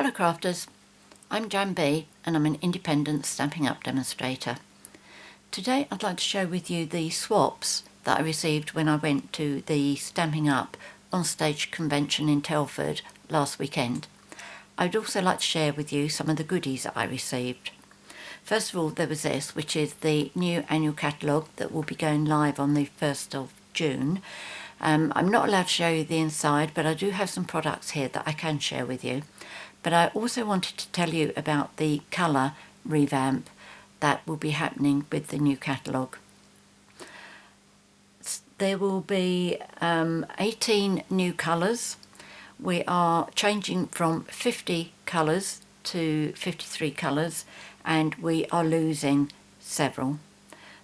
Hello crafters, I'm Jan B and I'm an independent Stampin' Up demonstrator. Today I'd like to share with you the swaps that I received when I went to the Stampin' Up on Stage convention in Telford last weekend. I'd also like to share with you some of the goodies that I received. First of all, there was this, which is the new annual catalogue that will be going live on the 1st of June. I'm not allowed to show you the inside, but I do have some products here that I can share with you. But I also wanted to tell you about the colour revamp that will be happening with the new catalogue. There will be 18 new colours. We are changing from 50 colours to 53 colours, and we are losing several.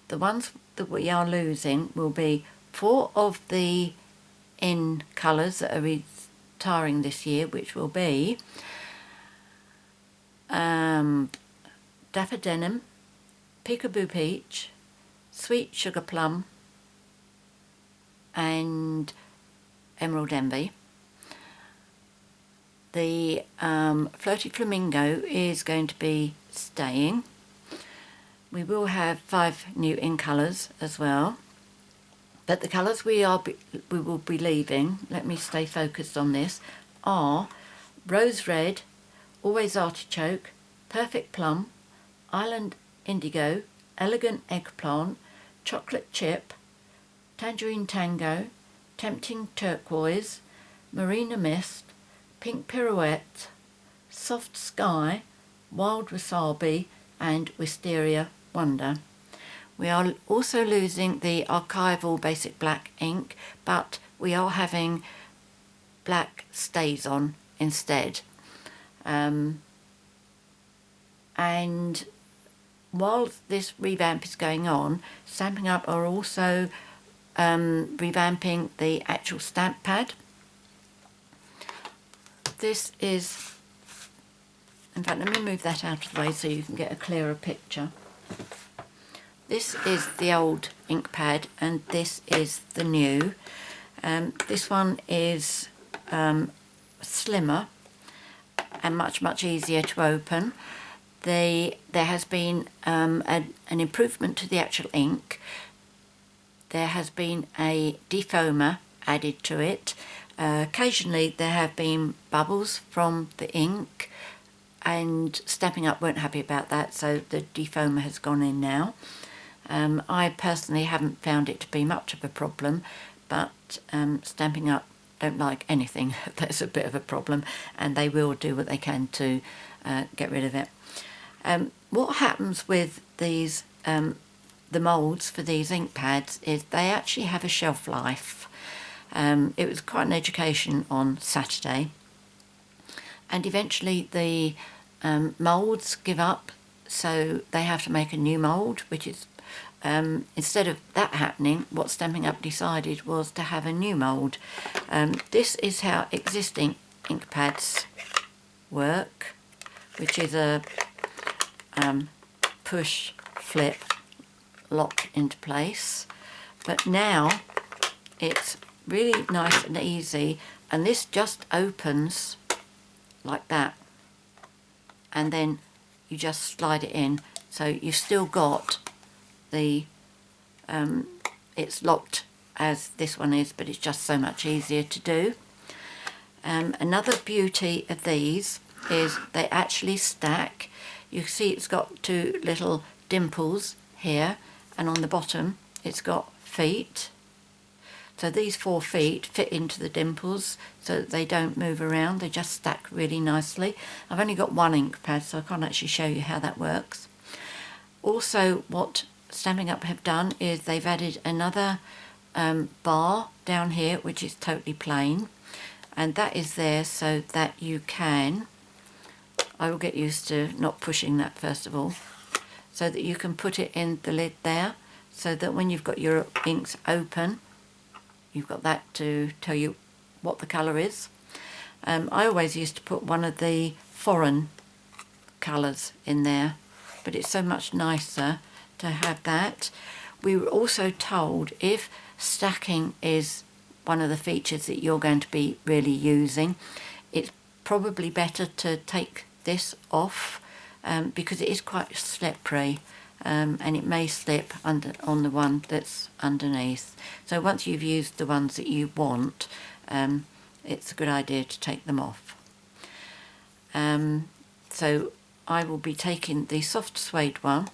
The ones that we are losing will be 4 of the in colours that are retiring this year, which will be Dapper Denim, Peekaboo Peach, Sweet Sugar Plum and Emerald Envy. The Floaty Flamingo is going to be staying. We will have 5 new in colours as well. But the colours we will be leaving, let me stay focused on this, are Rose Red, Always Artichoke, Perfect Plum, Island Indigo, Elegant Eggplant, Chocolate Chip, Tangerine Tango, Tempting Turquoise, Marina Mist, Pink Pirouette, Soft Sky, Wild Wasabi and Wisteria Wonder. We are also losing the archival basic black ink, but we are having black stays on instead. And while this revamp is going on, Stampin' Up are also revamping the actual stamp pad. This is, in fact, let me move that out of the way so you can get a clearer picture. This is the old ink pad and this is the new. This one is slimmer and much easier to open. There has been an improvement to the actual ink. There has been a defoamer added to it. Occasionally there have been bubbles from the ink, and Stampin' Up weren't happy about that, so the defoamer has gone in now. I personally haven't found it to be much of a problem, but Stampin' Up don't like anything that's a bit of a problem, and they will do what they can to get rid of it. What happens with these, the moulds for these ink pads, is they actually have a shelf life. It was quite an education on Saturday, and eventually the moulds give up, so they have to make a new mould, which is instead of that happening, what Stampin' Up decided was to have a new mould. This is how existing ink pads work, which is a push, flip, lock into place. But now it's really nice and easy, and this just opens like that, and then you just slide it in, so you've still got the it's locked as this one is, but it's just so much easier to do. Another beauty of these is they actually stack. You see it's got 2 little dimples here, and on the bottom it's got feet. So these 4 feet fit into the dimples so that they don't move around, they just stack really nicely. I've only got 1 ink pad, so I can't actually show you how that works. Also, what Stampin' Up have done is they've added another bar down here, which is totally plain, and that is there so that you can, I will get used to not pushing that first of all, so that you can put it in the lid there, so that when you've got your inks open, you've got that to tell you what the colour is. I always used to put one of the foreign colours in there, but it's so much nicer to have that. We were also told if stacking is one of the features that you're going to be really using, it's probably better to take this off because it is quite slippery and it may slip under on the one that's underneath. So once you've used the ones that you want, it's a good idea to take them off. So I will be taking the soft suede one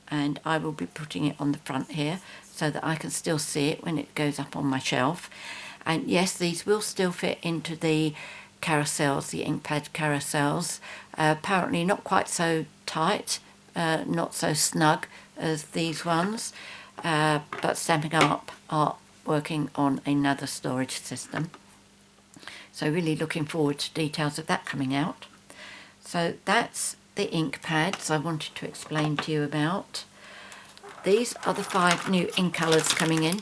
and I will be putting it on the front here so that I can still see it when it goes up on my shelf. And yes, these will still fit into the carousels, the ink pad carousels. Apparently not quite so tight, not so snug as these ones, but Stampin' Up are working on another storage system. So really looking forward to details of that coming out. So that's the ink pads I wanted to explain to you about. These are the 5 new ink colours coming in.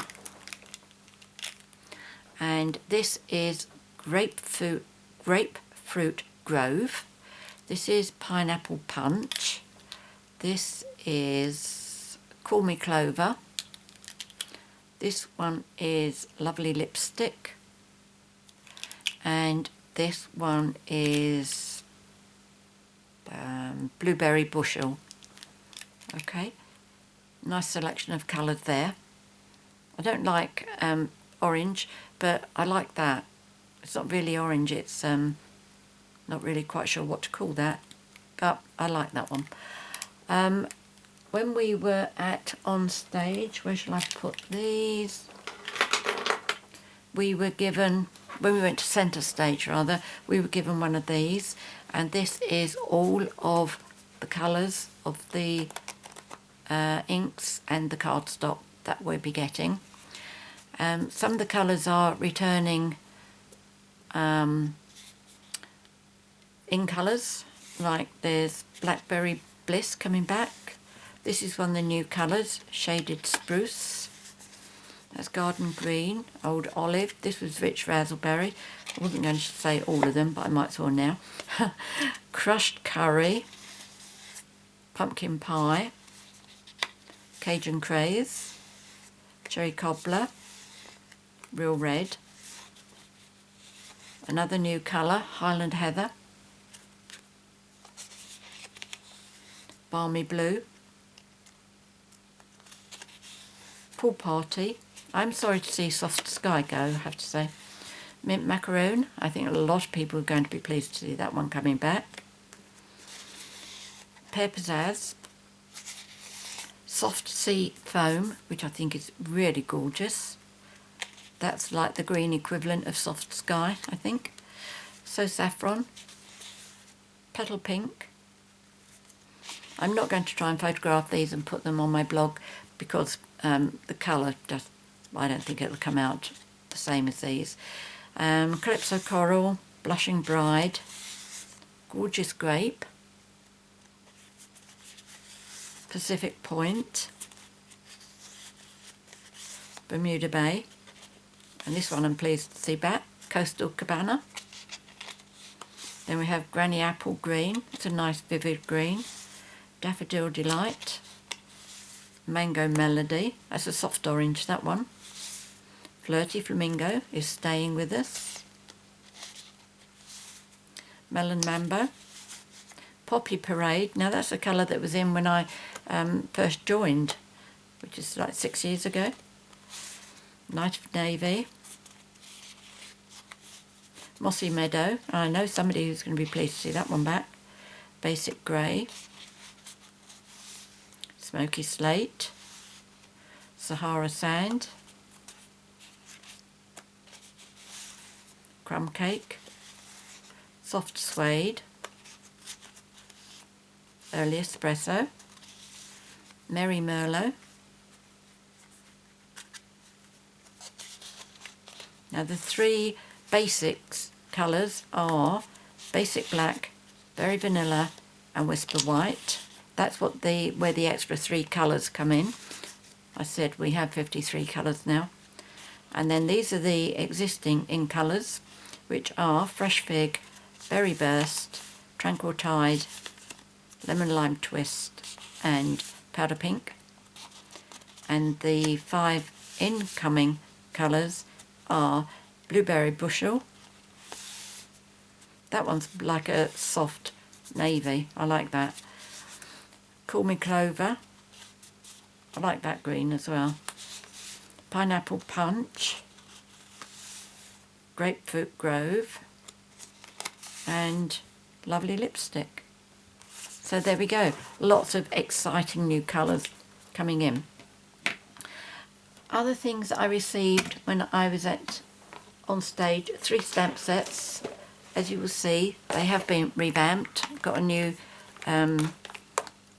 And this is Grapefruit Grove. This is Pineapple Punch. This is Call Me Clover. This one is Lovely Lipstick. And this one is Blueberry Bushel. Okay, nice selection of colours there. I don't like orange, but I like that. It's not really orange, it's not really quite sure what to call that, but I like that one. When we were on stage, where shall I put these? We were given, when we went to centre stage rather, we were given one of these, and this is all of the colours of the inks and the cardstock that we'll be getting. Some of the colours are returning in colours, like there's Blackberry Bliss coming back. This is one of the new colours, Shaded Spruce. That's Garden Green, Old Olive. This was Rich Razzleberry. I wasn't going to say all of them, but I might as well now. Crushed Curry, Pumpkin Pie, Cajun Craze, Cherry Cobbler, Real Red. Another new colour, Highland Heather, Balmy Blue, Pool Party. I'm sorry to see Soft Sky go, I have to say. Mint Macaroon. I think a lot of people are going to be pleased to see that one coming back. Pear Pizzazz. Soft Sea Foam, which I think is really gorgeous. That's like the green equivalent of Soft Sky, I think. So Saffron. Petal Pink. I'm not going to try and photograph these and put them on my blog because the colour just, I don't think it'll come out the same as these. Calypso Coral, Blushing Bride, Gorgeous Grape, Pacific Point, Bermuda Bay, and this one I'm pleased to see back, Coastal Cabana. Then we have Granny Apple Green, it's a nice vivid green, Daffodil Delight, Mango Melody, that's a soft orange, that one. Flirty Flamingo is staying with us. Melon Mambo. Poppy Parade, now that's a colour that was in when I first joined, which is like 6 years ago. Night of Navy. Mossy Meadow, I know somebody who's going to be pleased to see that one back. Basic Grey. Smoky Slate, Sahara Sand, Crumb Cake, Soft Suede, Early Espresso, Merry Merlot. Now the 3 basics colours are Basic Black, Berry Vanilla and Whisper White. That's what where the extra 3 colours come in. I said we have 53 colours now. And then these are the existing in colours, which are Fresh Fig, Berry Burst, Tranquil Tide, Lemon Lime Twist and Powder Pink. And the 5 incoming colours are Blueberry Bushel, That one's like a soft navy. I like that. Call Me Clover. I like that green as well. Pineapple Punch. Grapefruit Grove. And Lovely Lipstick. So there we go. Lots of exciting new colours coming in. Other things I received when I was on stage, 3 stamp sets. As you will see, they have been revamped. Got a new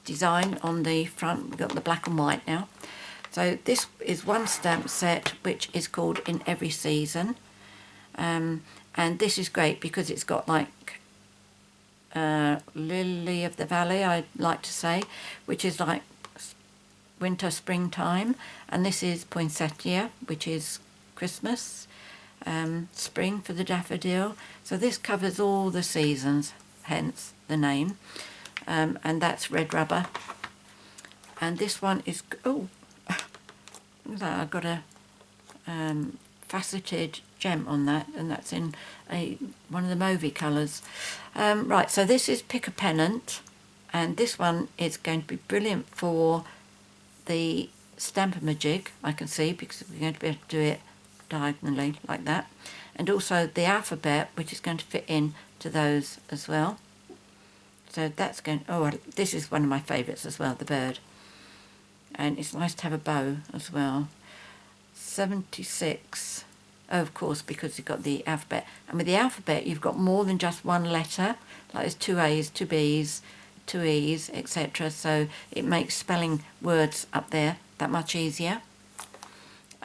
design on the front. We've got the black and white now. So this is one stamp set which is called In Every Season. And this is great because it's got like Lily of the Valley, I'd like to say, which is like winter, springtime. And this is Poinsettia, which is Christmas. Spring for the daffodil. So this covers all the seasons, hence the name. And that's red rubber. And this one is, oh, look at that, I've got a faceted gem on that, and that's in one of the mauvey colours. Right, so this is Pick a Pennant, and this one is going to be brilliant for the Stampin'-A-Jig, I can see, because we're going to be able to do it diagonally like that, and also the alphabet, which is going to fit in to those as well. So that's going, oh, this is one of my favourites as well, the bird, and it's nice to have a bow as well. 76, oh, of course, because you've got the alphabet, and with the alphabet you've got more than just one letter, like there's 2 A's, 2 B's, 2 E's, etc. So it makes spelling words up there that much easier.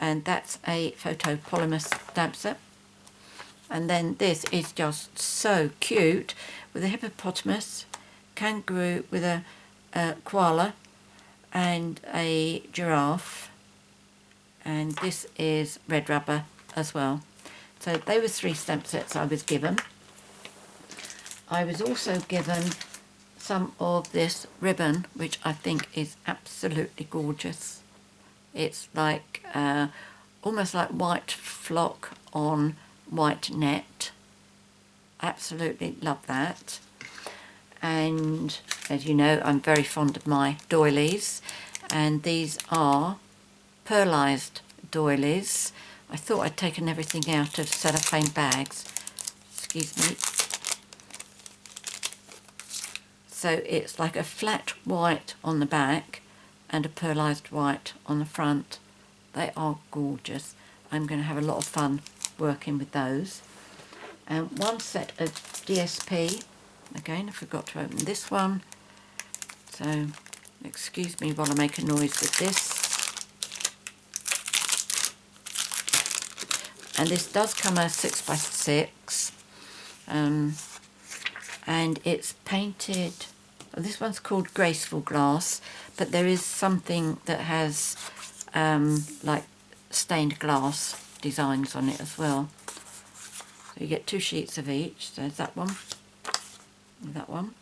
And that's a photopolymer stamp set. And then this is just so cute, with a hippopotamus, kangaroo with a koala, and a giraffe. And this is red rubber as well. So they were 3 stamp sets I was given. I was also given some of this ribbon, which I think is absolutely gorgeous. It's like almost like white flock on white net. Absolutely love that. And as you know, I'm very fond of my doilies, and these are pearlised doilies. I thought I'd taken everything out of cellophane bags. Excuse me. So it's like a flat white on the back and a pearlised white on the front. They are gorgeous. I'm going to have a lot of fun working with those. And one set of DSP. Again, I forgot to open this one. So excuse me while I make a noise with this. And this does come as 6x6. And it's painted, this one's called Graceful Glass, but there is something that has like stained glass designs on it as well. So you get 2 sheets of each. So there's that one, that one,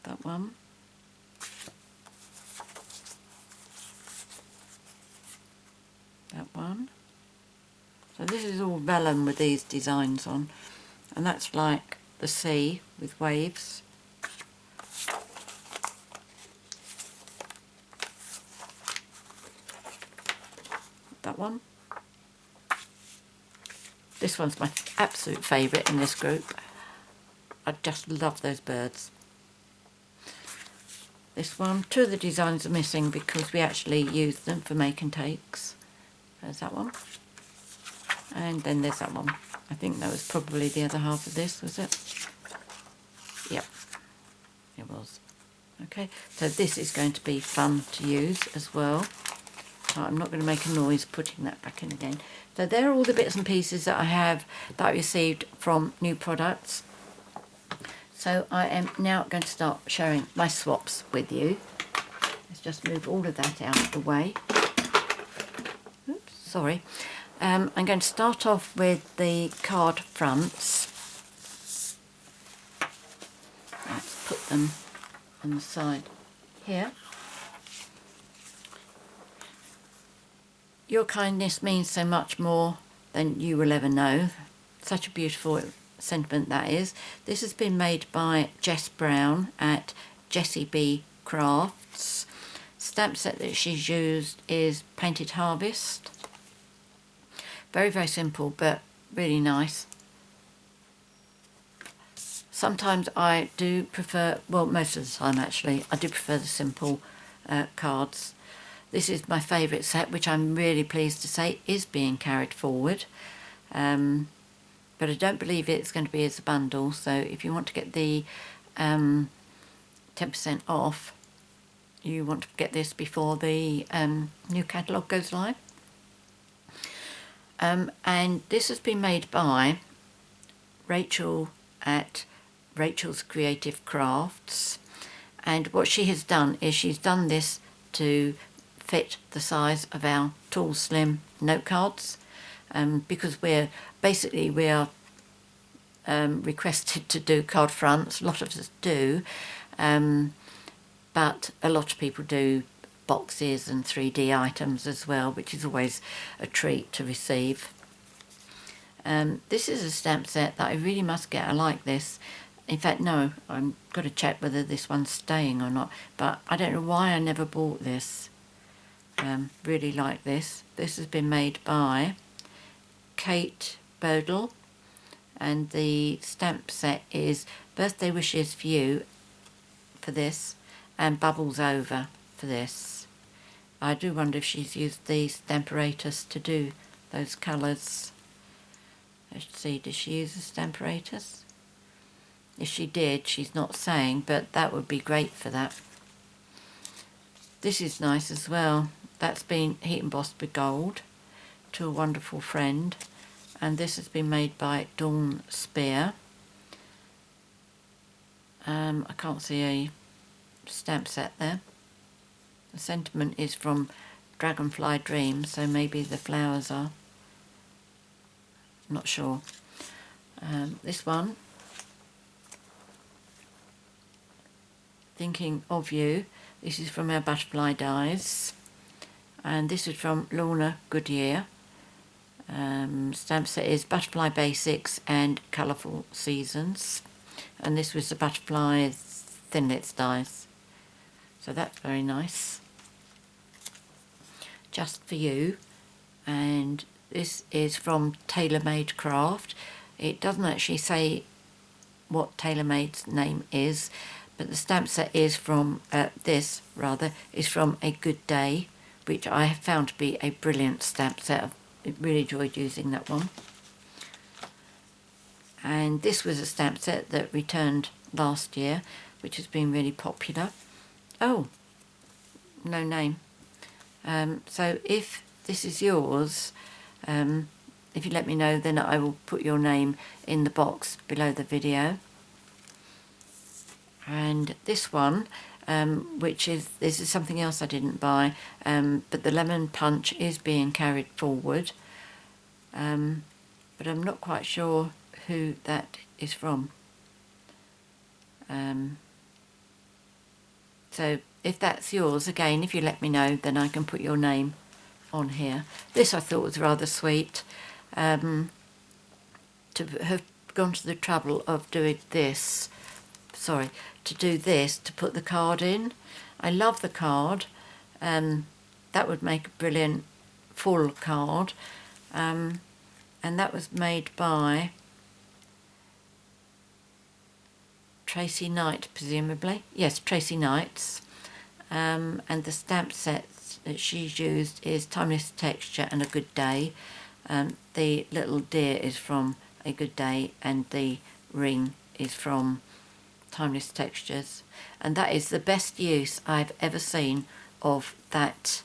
that one, that one. So this is all vellum with these designs on. And that's like the sea with waves. That one. This one's my absolute favourite in this group. I just love those birds. This one, 2 of the designs are missing because we actually used them for make and takes. There's that one. And then there's that one. I think that was probably the other half of this, was it? Yep, it was. Okay, so this is going to be fun to use as well. So I'm not going to make a noise putting that back in again. So there are all the bits and pieces that I received from new products. So I am now going to start sharing my swaps with you. Let's just move all of that out of the way. Oops, sorry. I'm going to start off with the card fronts. Let's put them on the side here. Your kindness means so much more than you will ever know. such a beautiful sentiment that is. This has been made by Jess Brown at Jessie B Crafts. Stamp set that she's used is Painted Harvest. Very, very simple, but really nice. Sometimes I do prefer, well, most of the time actually, I do prefer the simple cards. This is my favourite set, which I'm really pleased to say is being carried forward. But I don't believe it's going to be as a bundle, so if you want to get the 10% off, you want to get this before the new catalogue goes live. And this has been made by Rachel at Rachel's Creative Crafts, and what she has done is she's done this to fit the size of our Tall Slim note cards, because we are requested to do card fronts. A lot of us do, but a lot of people do boxes and 3D items as well, which is always a treat to receive. This is a stamp set that I really must get. I like this. In fact, no, I've got to check whether this one's staying or not, but I don't know why I never bought this. Really like this. This has been made by Kate Bodle, and the stamp set is Birthday Wishes for You for this, and Bubbles Over for this. I do wonder if she's used the Stamparatus to do those colours. Let's see, did she use the Stamparatus? If she did, she's not saying, but that would be great for that. This is nice as well. That's been heat embossed with gold to a wonderful friend, and this has been made by Dawn Spear. I can't see a stamp set there. The sentiment is from Dragonfly Dreams, so maybe the flowers are. Not sure. This one, Thinking of You. This is from our Butterfly Dies, and this is from Lorna Goodyear. Stamp set is Butterfly Basics and Colourful Seasons, and this was the Butterfly Thinlits dies, so that's very nice. Just for You, and this is from TaylorMade Craft. It doesn't actually say what TaylorMade's name is, but the stamp set is from, is from A Good Day, which I have found to be a brilliant stamp set. I really enjoyed using that one. And this was a stamp set that returned last year, which has been really popular. Oh, no name. So if this is yours, if you let me know, then I will put your name in the box below the video. And this one, this is something else I didn't buy, but the Lemon Punch is being carried forward, but I'm not quite sure who that is from. So if that's yours, again, if you let me know, then I can put your name on here. This I thought was rather sweet, to have gone to the trouble of doing this. Sorry, to do this, to put the card in. I love the card. That would make a brilliant full card. And that was made by Tracy Knight, presumably. Yes, Tracy Knight's. And the stamp set that she's used is Timeless Texture and A Good Day. The little deer is from A Good Day, and the ring is from Timeless Textures, and that is the best use I've ever seen of that,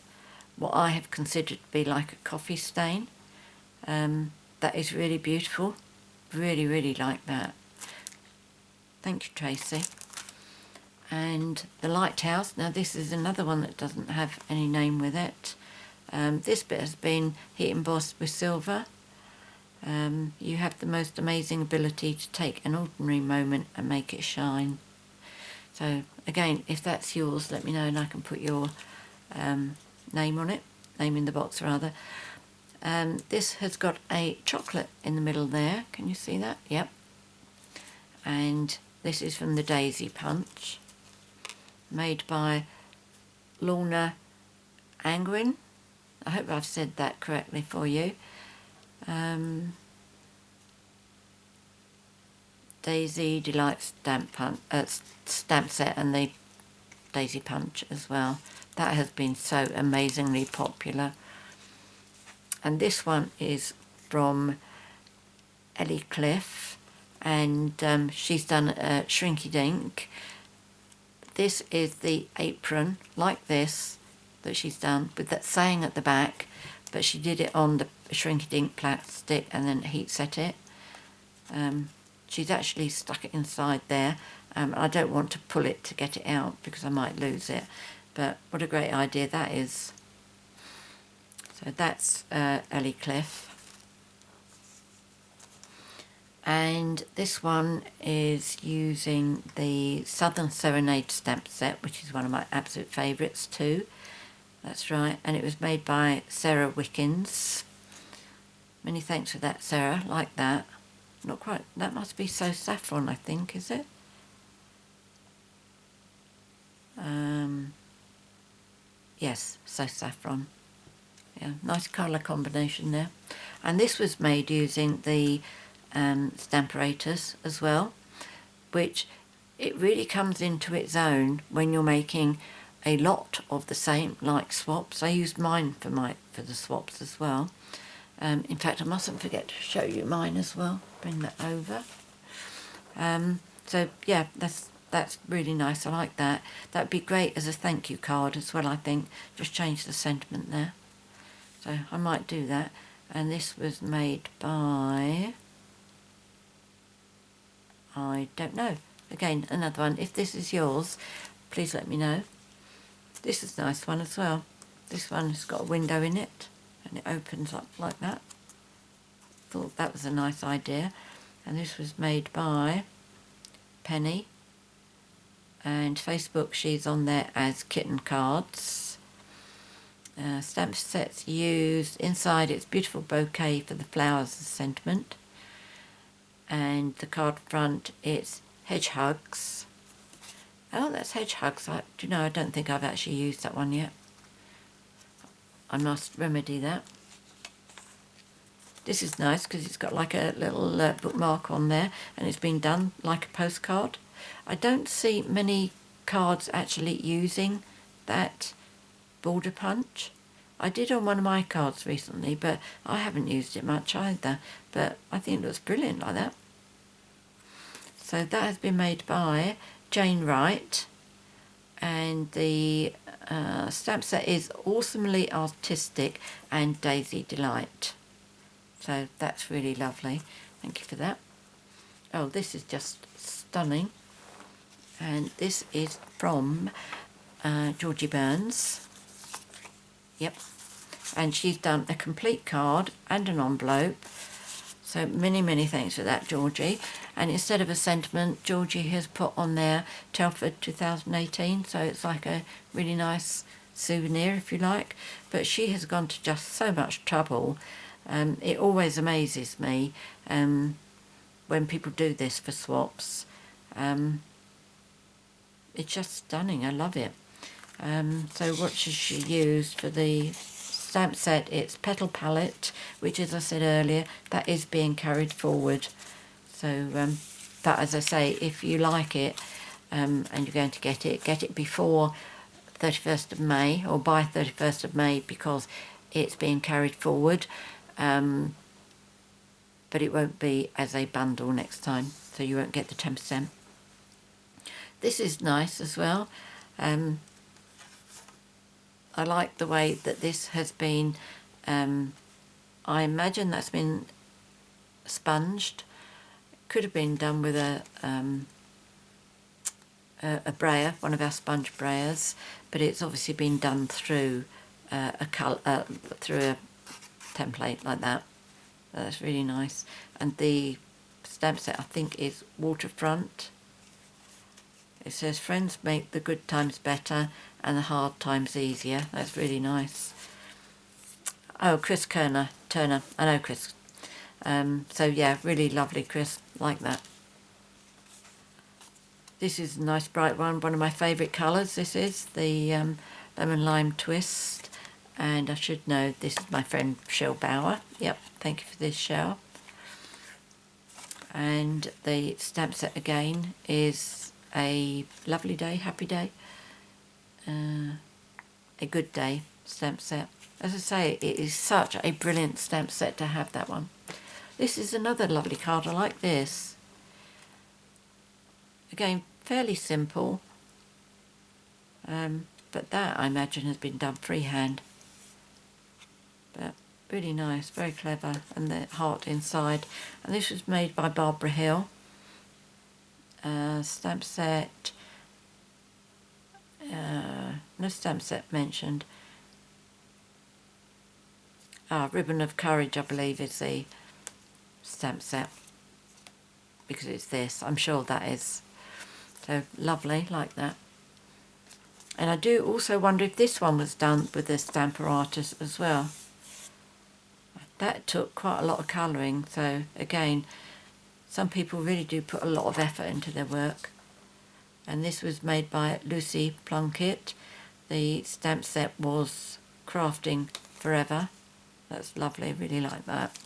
what I have considered to be like a coffee stain. That is really beautiful. Really, really like that. Thank you, Tracy. And the Lighthouse. Now this is another one that doesn't have any name with it. This bit has been heat embossed with silver. You have the most amazing ability to take an ordinary moment and make it shine. So again, if that's yours, let me know and I can put your name on it, name in the box rather. This has got a chocolate in the middle there. Can you see that? Yep. And this is from the Daisy Punch, made by Lorna Angwin. I hope I've said that correctly for you. Daisy Delight stamp set, and the Daisy Punch as well. That has been so amazingly popular. And this one is from Ellie Cliff, and she's done a Shrinky Dink. This is the apron, like this, that she's done, with that saying at the back, but she did it on the Shrinky Dink plastic and then heat set it. She's actually stuck it inside there. I don't want to pull it to get it out because I might lose it, but what a great idea that is. So that's Ellie Cliff. And this one is using the Southern Serenade stamp set, which is one of my absolute favourites too. That's right, and it was made by Sarah Wickens. Many thanks for that, Sarah. Like that. Not quite. That must be So Saffron, I think, is it? Yes, So Saffron. Yeah, nice colour combination there. And this was made using the Stamparatus as well, which it really comes into its own when you're making a lot of the same, like swaps. I used mine for the swaps as well. In fact, I mustn't forget to show you mine as well. Bring that over. So yeah, that's really nice. I like that. That'd be great as a thank you card as well, I think. Just change the sentiment there. So I might do that. And this was made by, I don't know. Again, another one. If this is yours, please let me know. This is a nice one as well. This one has got a window in it and it opens up like that. Thought that was a nice idea. And this was made by Penny. And Facebook, she's on there as Kitten Cards. Stamp sets used. Inside it's beautiful bouquet for the flowers and sentiment. And the card front, it's Hedgehugs. Oh, that's Hedgehugs. Do you know, I don't think I've actually used that one yet. I must remedy that. This is nice because it's got like a little bookmark on there, and it's been done like a postcard. I don't see many cards actually using that border punch. I did on one of my cards recently, but I haven't used it much either. But I think it looks brilliant like that. So that has been made by Jane Wright, and the stamp set is Awesomely Artistic and Daisy Delight. So that's really lovely. Thank you for that. Oh, this is just stunning. And this is from Georgie Burns. Yep. And she's done a complete card and an envelope. So many thanks for that, Georgie. And instead of a sentiment, Georgie has put on there Telford 2018. So it's like a really nice souvenir, if you like. But she has gone to just so much trouble. It always amazes me when people do this for swaps. It's just stunning. I love it. So what has she used for the stamp set? It's Petal Palette, which, as I said earlier, that is being carried forward. So that, as I say, if you like it and you're going to get it before 31st of May or by 31st of May, because it's being carried forward. But it won't be as a bundle next time, so you won't get the 10%. This is nice as well. I like the way that this has been, I imagine that's been sponged. Could have been done with a brayer, one of our sponge brayers, but it's obviously been done through through a template like that. That's really nice. And the stamp set, I think, is Waterfront. It says, friends make the good times better and the hard times easier. That's really nice. Oh, Chris Kerner, Turner. I know, Chris. So yeah, really lovely, Chris. Like that. This is a nice bright one of my favourite colours. This is the Lemon Lime Twist. And I should know, this is my friend Shell Bauer. Yep, thank you for this, Shell. And the stamp set again is a lovely day, happy day. A good day stamp set. As I say, it is such a brilliant stamp set to have, that one. This is another lovely card. I like this. Again, fairly simple. But that, I imagine, has been done freehand. But really nice, very clever. And the heart inside. And this was made by Barbara Hill. Stamp set. No stamp set mentioned. Ribbon of Courage, I believe, is the stamp set. Because it's this. I'm sure that is. So lovely, like that. And I do also wonder if this one was done with the stamper artist as well. That took quite a lot of colouring. So again, some people really do put a lot of effort into their work. And this was made by Lucy Plunkett. The stamp set was Crafting Forever. That's lovely, really like that.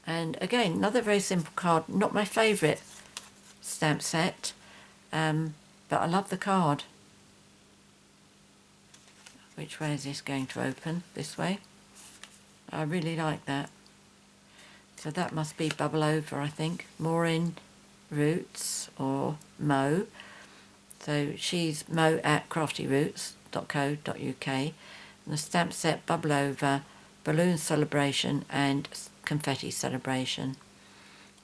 And again, another very simple card. Not my favourite stamp set, but I love the card. Which way is this going to open? This way. I really like that. So that must be Bubble Over, I think. Maureen Roots or Mo. So she's Mo at craftyroots.co.uk. And the stamp set Bubble Over, Balloon Celebration and Confetti Celebration.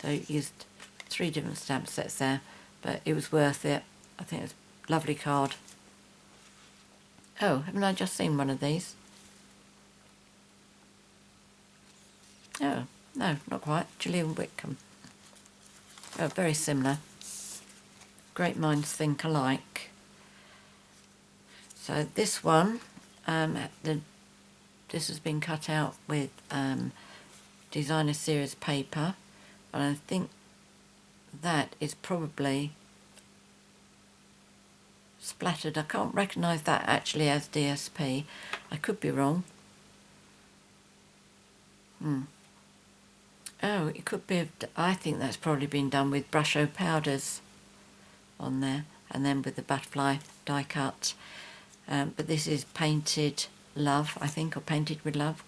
So used 3 different stamp sets there, but it was worth it. I think it's a lovely card. Oh, haven't I just seen one of these? Oh, no, not quite. Gillian Whitcomb. Oh, very similar. Great minds think alike. So this one, this has been cut out with designer series paper, and I think that is probably splattered. I can't recognise that actually as DSP. I could be wrong. Oh, it could be. I think that's probably been done with Brusho powders on there, and then with the butterfly die cut. But this is Painted Love, I think, or Painted with Love.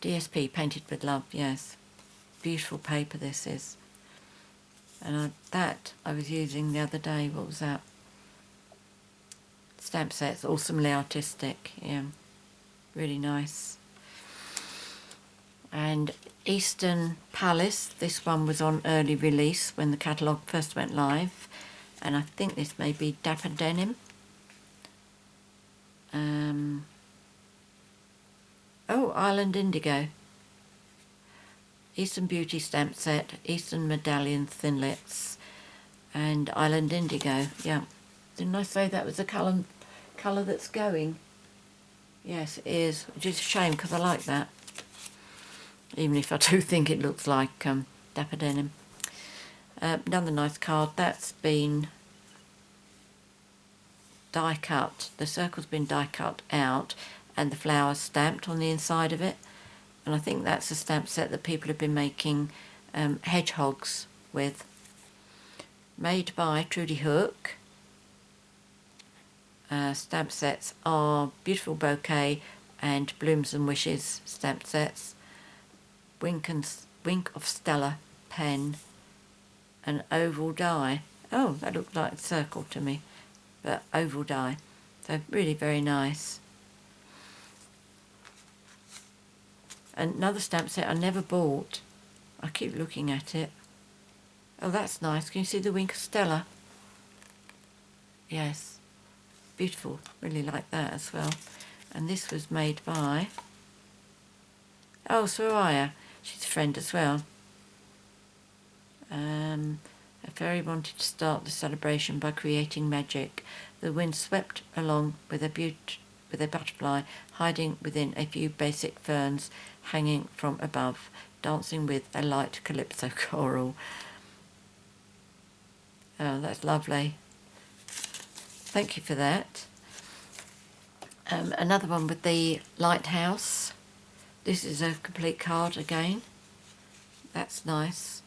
DSP, Painted with Love, yes. Beautiful paper this is. And that I was using the other day. What was that? Stamp sets, awesomely artistic, yeah. Really nice. And Eastern Palace, this one was on early release when the catalogue first went live, and I think this may be Dapper Denim. Oh, Island Indigo. Eastern Beauty stamp set, Eastern Medallion Thinlits, and Island Indigo. Yeah, didn't I say that was the colour that's going? Yes, it is, which is a shame because I like that. Even if I do think it looks like Dapper Denim. Another nice card. That's been die cut. The circle's been die cut out and the flowers stamped on the inside of it. And I think that's a stamp set that people have been making hedgehogs with. Made by Trudy Hook. Stamp sets are Beautiful Bouquet and Blooms and Wishes stamp sets. Wink of Stella pen, an oval die. Oh, that looked like a circle to me, but oval die. So really very nice. Another stamp set I never bought. I keep looking at it. Oh, that's nice. Can you see the Wink of Stella? Yes. Beautiful. Really like that as well. And this was made by... Oh, Soraya. She's a friend as well. A fairy wanted to start the celebration by creating magic. The wind swept along with a butterfly hiding within a few basic ferns hanging from above, dancing with a light calypso choral. Oh, that's lovely. Thank you for that. Another one with the lighthouse. This is a complete card again. That's nice.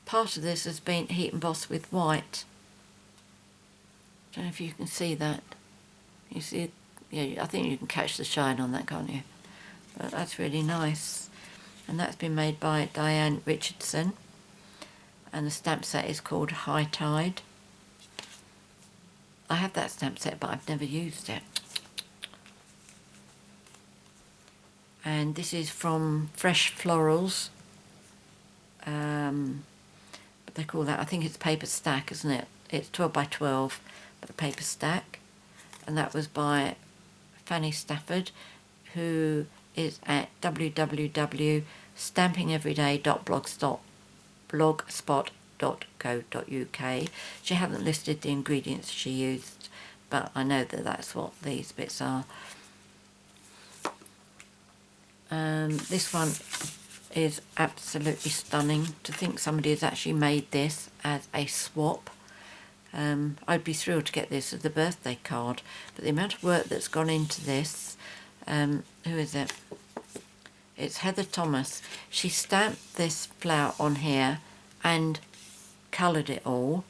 Part of this has been heat embossed with white. Don't know if you can see that. You see it? Yeah, I think you can catch the shine on that, can't you? But that's really nice. And that's been made by Diane Richardson. And the stamp set is called High Tide. I have that stamp set, but I've never used it. And this is from Fresh Florals. But they call that, I think it's paper stack, isn't it? It's 12 by 12, but a paper stack. And that was by Fanny Stafford, who is at www.stampingeveryday.blogspot.co.uk. She hasn't listed the ingredients she used, but I know that that's what these bits are. This one is absolutely stunning. To think somebody has actually made this as a swap. I'd be thrilled to get this as a birthday card, but the amount of work that's gone into this, who is it? It's Heather Thomas. She stamped this flower on here and coloured it all,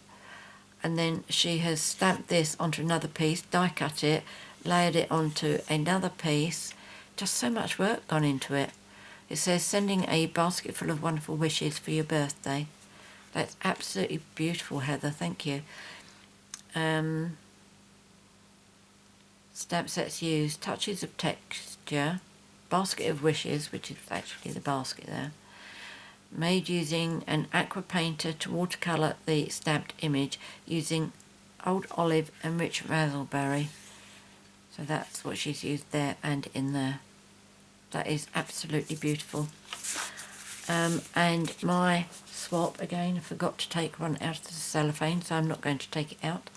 and then she has stamped this onto another piece, die cut it, layered it onto another piece. Just so much work gone into it. It says, sending a basket full of wonderful wishes for your birthday. That's absolutely beautiful, Heather. Thank you. Stamp sets used, touches of texture, basket of wishes, which is actually the basket there. Made using an aqua painter to watercolour the stamped image using old olive and rich raspberry. So that's what she's used there and in there. That is absolutely beautiful. And my swap, again, I forgot to take one out of the cellophane, so I'm not going to take it out.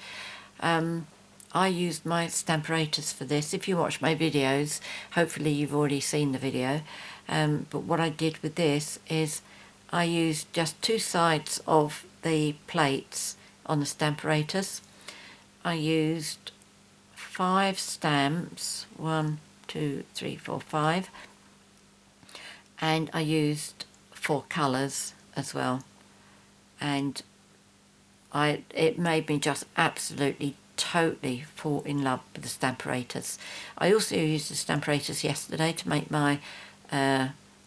I used my Stamparatus for this. If you watch my videos, hopefully you've already seen the video. But what I did with this is I used just two sides of the plates on the Stamparatus. I used 5 stamps, 1, 2, 3, 4, 5, and I used 4 colours as well, and it made me just absolutely totally fall in love with the Stamparatus. I also used the Stamparatus yesterday to make my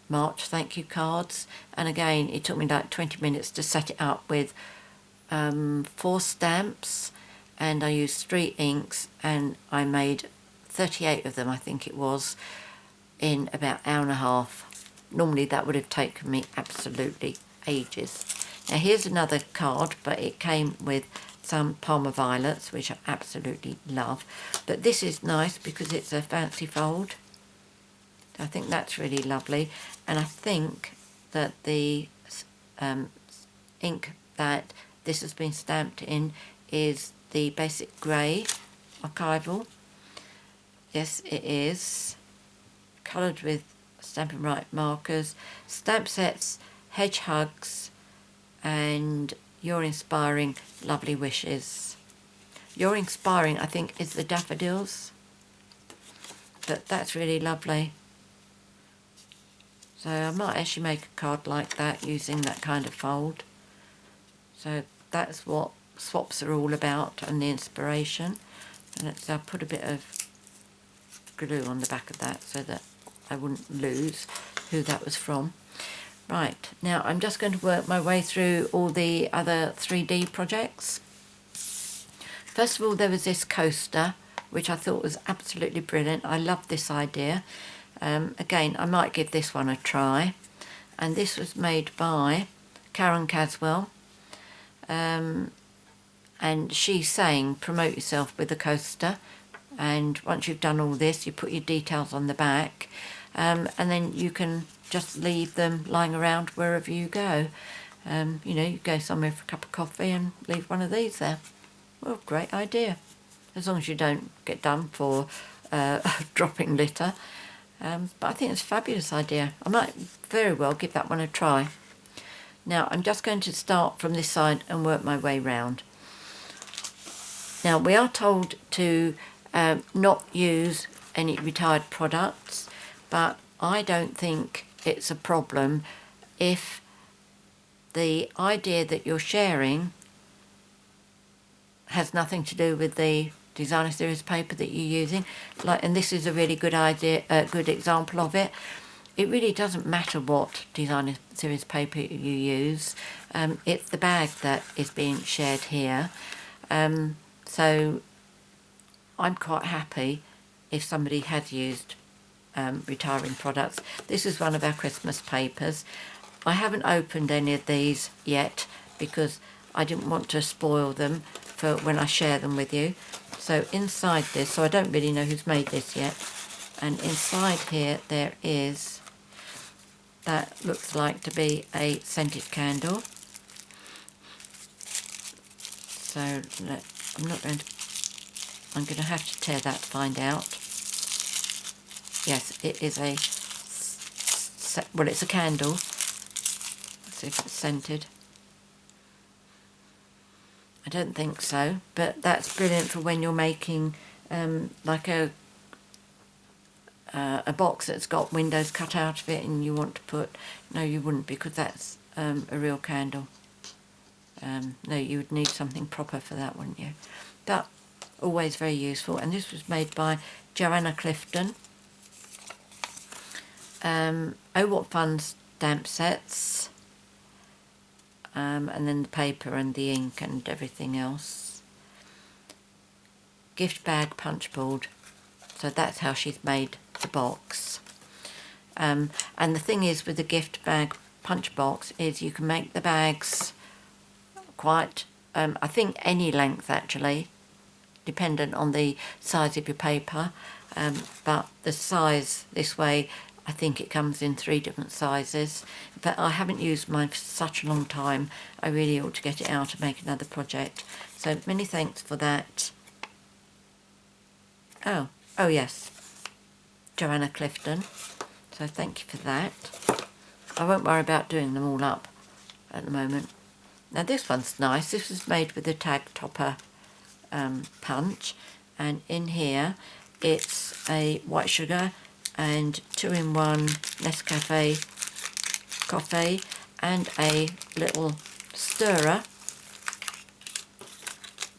March thank you cards, and again it took me like 20 minutes to set it up with 4 stamps, and I used 3 inks, and I made 38 of them, I think it was, in about an hour and a half. Normally that would have taken me absolutely ages. Now here's another card, but it came with some Parma violets, which I absolutely love. But this is nice because it's a fancy fold. I think that's really lovely, and I think that the ink that this has been stamped in is the basic grey archival. Yes, it is. Coloured with Stampin' Right markers. Stamp sets, hedgehogs, and Your Inspiring Lovely Wishes. Your Inspiring, I think, is the daffodils. But that's really lovely. So I might actually make a card like that using that kind of fold. So that's what swaps are all about, and the inspiration. And I'll put a bit of glue on the back of that so that I wouldn't lose who that was from. Right, now I'm just going to work my way through all the other 3D projects. First of all, there was this coaster, which I thought was absolutely brilliant. I love this idea. Again, I might give this one a try. And this was made by Karen Caswell. And she's saying, promote yourself with a coaster. And once you've done all this, you put your details on the back. And then you can just leave them lying around wherever you go. You know, you go somewhere for a cup of coffee and leave one of these there. Well, great idea. as long as you don't get done for dropping litter. But I think it's a fabulous idea. I might very well give that one a try. Now I'm just going to start from this side and work my way round. Now we are told to not use any retired products, but I don't think it's a problem if the idea that you're sharing has nothing to do with the designer series paper that you're using. And this is a really good idea, a good example of it. It really doesn't matter what designer series paper you use. It's the bag that is being shared here. So I'm quite happy if somebody has used retiring products. This is one of our Christmas papers. I haven't opened any of these yet because I didn't want to spoil them for when I share them with you. So inside this, so I don't really know who's made this yet, and inside here there is, that looks like to be a scented candle. So I'm going to have to tear that to find out. Yes, it is well, it's a candle. Let's see if it's scented. I don't think so, but that's brilliant for when you're making like a box that's got windows cut out of it and you want to put, no you wouldn't, because that's a real candle. No, you would need something proper for that, wouldn't you? But always very useful. And this was made by Joanna Clifton. Oh What Fun stamp sets. And then the paper and the ink and everything else. Gift bag punch board. So that's how she's made the box. And the thing is with the gift bag punch box is you can make the bags quite, I think any length actually, dependent on the size of your paper. But the size this way, I think it comes in 3 different sizes. But I haven't used mine for such a long time. I really ought to get it out and make another project. So many thanks for that. Oh yes, Joanna Clifton. So thank you for that. I won't worry about doing them all up at the moment. Now this one's nice. This was made with a tag topper punch, and in here it's a white sugar and 2-in-1 Nescafe coffee and a little stirrer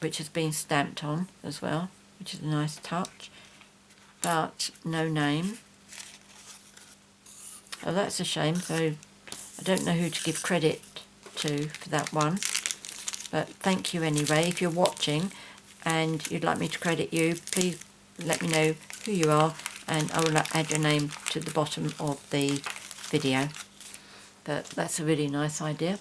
which has been stamped on as well, which is a nice touch, but no name. Oh, that's a shame. So I don't know who to give credit to for that one, but thank you anyway. If you're watching and you'd like me to credit you, please let me know who you are and I will add your name to the bottom of the video. But that's a really nice idea.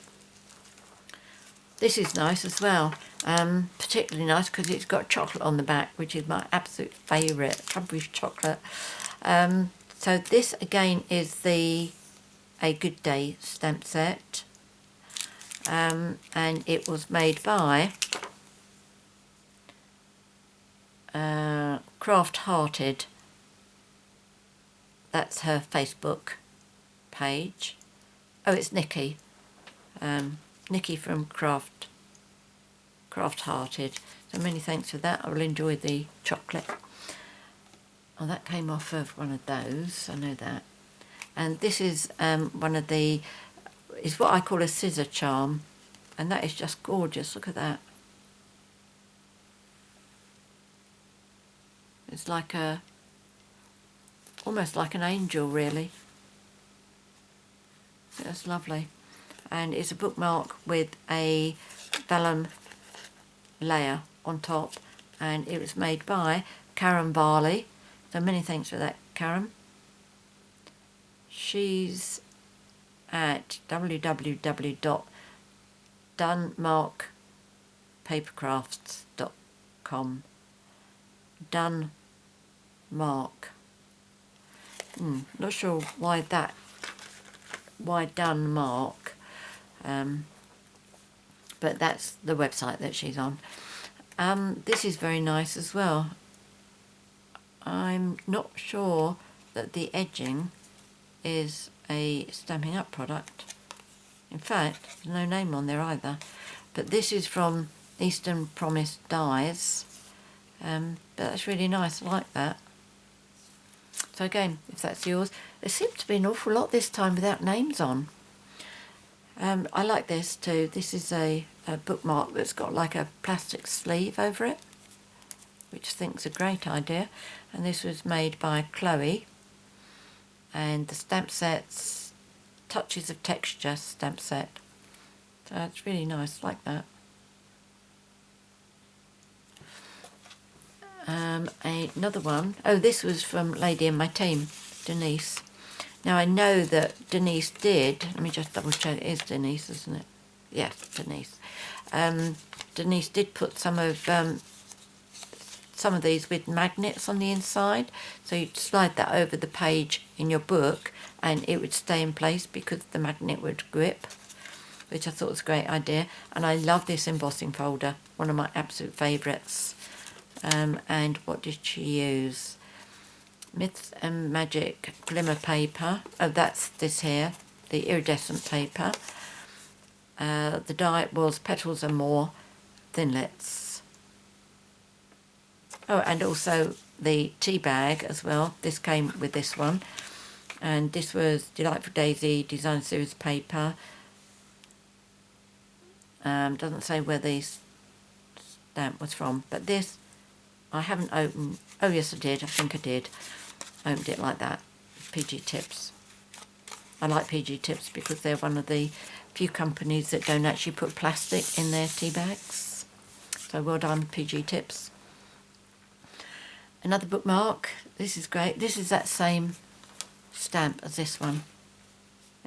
This is nice as well, particularly nice because it's got chocolate on the back, which is my absolute favourite, Cadbury's chocolate. So this again is a Good Day stamp set, and it was made by Craft Hearted. That's her Facebook page. Oh, it's Nikki. Nikki from Craft Hearted. So many thanks for that. I will enjoy the chocolate. Oh, that came off of one of those. I know that. And this is one of the, is what I call a scissor charm, and that is just gorgeous. Look at that. It's like a, almost like an angel, really. That's lovely. And it's a bookmark with a vellum layer on top, and it was made by Karen Barley. So many thanks for that, Karen. She's at www.dunmarkpapercrafts.com. Dunmark. Not sure why Dunmark, but that's the website that she's on. This is very nice as well. I'm not sure that the edging is a Stampin' Up product. In fact, there's no name on there either. But this is from Eastern Promise Dies. But that's really nice, I like that. So again, if that's yours, there seems to be an awful lot this time without names on. I like this too. This is a bookmark that's got like a plastic sleeve over it, which I think is a great idea. And this was made by Chloe. And the stamp set's Touches of Texture stamp set. So it's really nice, like that. Another one. Oh, this was from Lady in My Team, Denise. Now I know that Denise did, let me just double check, it is Denise, isn't it? Yes, Denise. Denise did put some of these with magnets on the inside, so you'd slide that over the page in your book and it would stay in place because the magnet would grip, which I thought was a great idea. And I love this embossing folder, one of my absolute favourites. And what did she use? Myths and Magic glimmer paper. Oh, that's this here, the iridescent paper. The die was Petals and More Thinlits. Oh, and also the tea bag as well. This came with this one. And this was Delightful Daisy Design Series paper. Doesn't say where the stamp was from, but this I haven't opened. Oh yes, I did. I think I did. Opened it like that. PG Tips. I like PG Tips because they're one of the few companies that don't actually put plastic in their tea bags. So well done, PG Tips. Another bookmark. This is great. This is that same stamp as this one,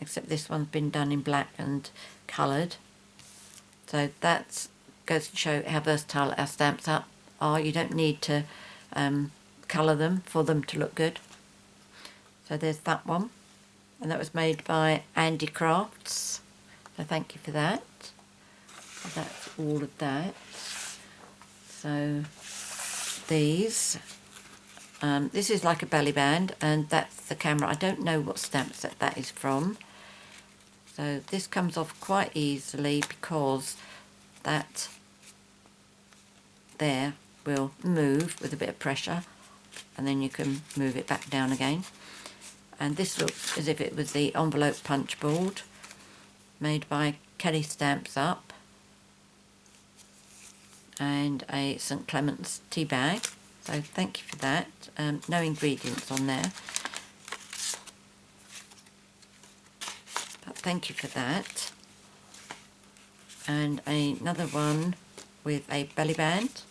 except this one's been done in black and coloured. So that goes to show how versatile our stamps are. You don't need to colour them for them to look good. So there's that one, and that was made by Andy Crafts, so thank you for that. So that's all of that. So these, this is like a belly band, and that's the camera. I don't know what stamp set that is from. So this comes off quite easily because that there will move with a bit of pressure, and then you can move it back down again. And this looks as if it was the envelope punch board made by Kelly Stamps Up, and a St Clement's tea bag. So thank you for that. No ingredients on there, but thank you for that. And another one with a belly band,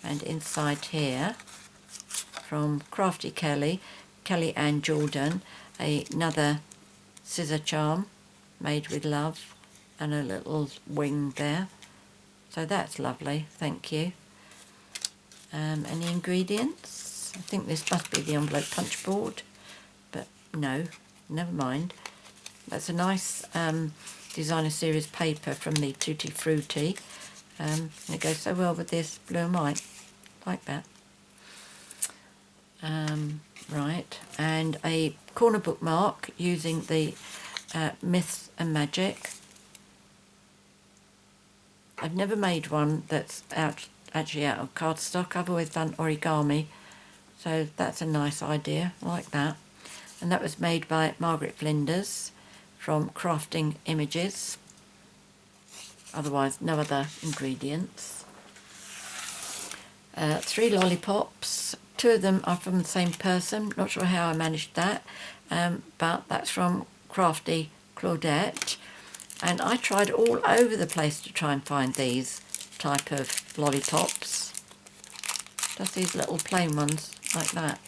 and inside here from Crafty Kelly, Kelly and Jordan, another scissor charm made with love and a little wing there. So that's lovely, thank you. Any ingredients? I think this must be the envelope punch board, but no, never mind. That's a nice designer series paper from the Tutti Frutti. And it goes so well with this blue and white, like that. Right, and a corner bookmark using the Myths and Magic. I've never made one that's actually out of cardstock. I've always done origami, so that's a nice idea, I like that. And that was made by Margaret Flinders from Crafting Images. Otherwise, no other ingredients. 3 lollipops. 2 of them are from the same person. Not sure how I managed that, but that's from Crafty Claudette. And I tried all over the place to try and find these type of lollipops. Just these little plain ones like that.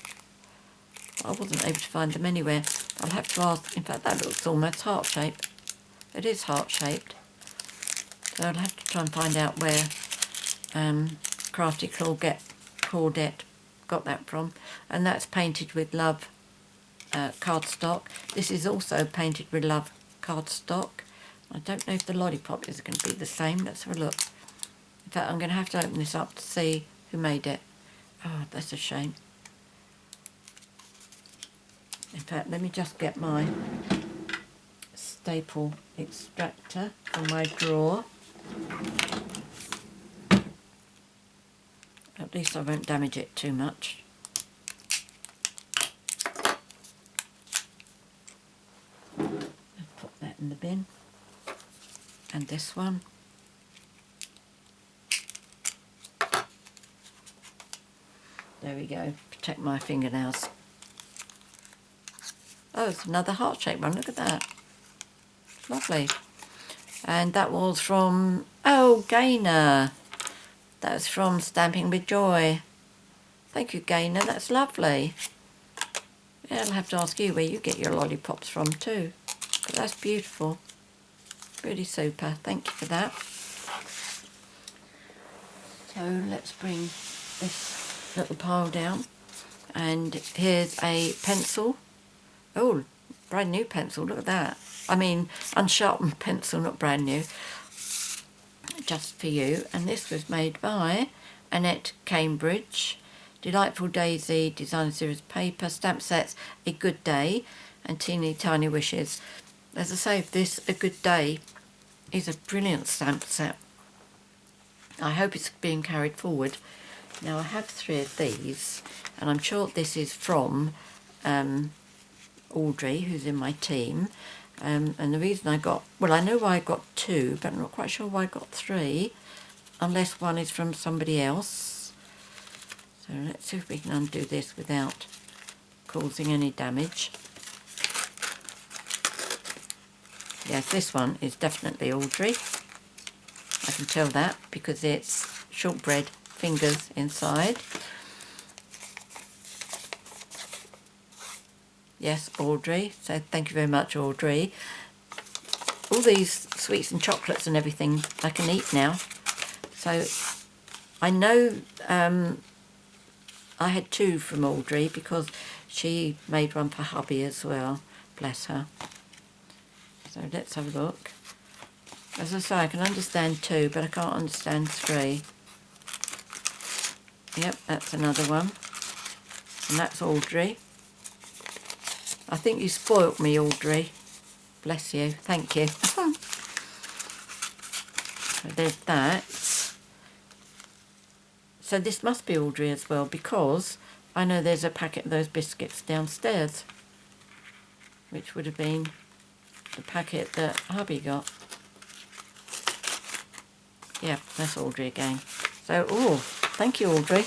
I wasn't able to find them anywhere. I'll have to ask. In fact, that looks almost heart-shaped. It is heart-shaped. So I'll have to try and find out where Crafty Claudette got that from. And that's Painted with Love cardstock. This is also Painted with Love cardstock. I don't know if the lollipop is going to be the same. Let's have a look. I fact, I'm going to have to open this up to see who made it. Oh, that's a shame. In fact, let me just get my staple extractor from my drawer. At least I won't damage it too much. Let's put that in the bin. And this one. There we go. Protect my fingernails. Oh, it's another heart-shaped one. Look at that. Lovely. And that was from, oh, Gaynor. That was from Stamping with Joy. Thank you, Gaynor. That's lovely. Yeah, I'll have to ask you where you get your lollipops from too. But that's beautiful. Really super. Thank you for that. So let's bring this little pile down. And here's a pencil. Oh, brand new pencil. Look at that. I mean, unsharpened pencil, not brand new. Just for you. And this was made by Annette Cambridge. Delightful Daisy, Designer Series Paper, Stamp Sets, A Good Day, and Teeny Tiny Wishes. As I say, this A Good Day is a brilliant stamp set. I hope it's being carried forward. Now I have 3 of these, and I'm sure this is from Audrey, who's in my team. And the reason I got, well, I know why I got 2, but I'm not quite sure why I got 3, unless one is from somebody else. So let's see if we can undo this without causing any damage. Yes, this one is definitely Audrey. I can tell that because it's shortbread fingers inside. Yes, Audrey. So thank you very much, Audrey. All these sweets and chocolates and everything I can eat now. So I know I had 2 from Audrey because she made one for hubby as well. Bless her. So let's have a look. As I say, I can understand 2, but I can't understand 3. Yep, that's another one. And that's Audrey. I think you spoilt me, Audrey. Bless you. Thank you. So there's that. So this must be Audrey as well, because I know there's a packet of those biscuits downstairs, which would have been the packet that hubby got. Yeah, that's Audrey again. So, oh, thank you, Audrey.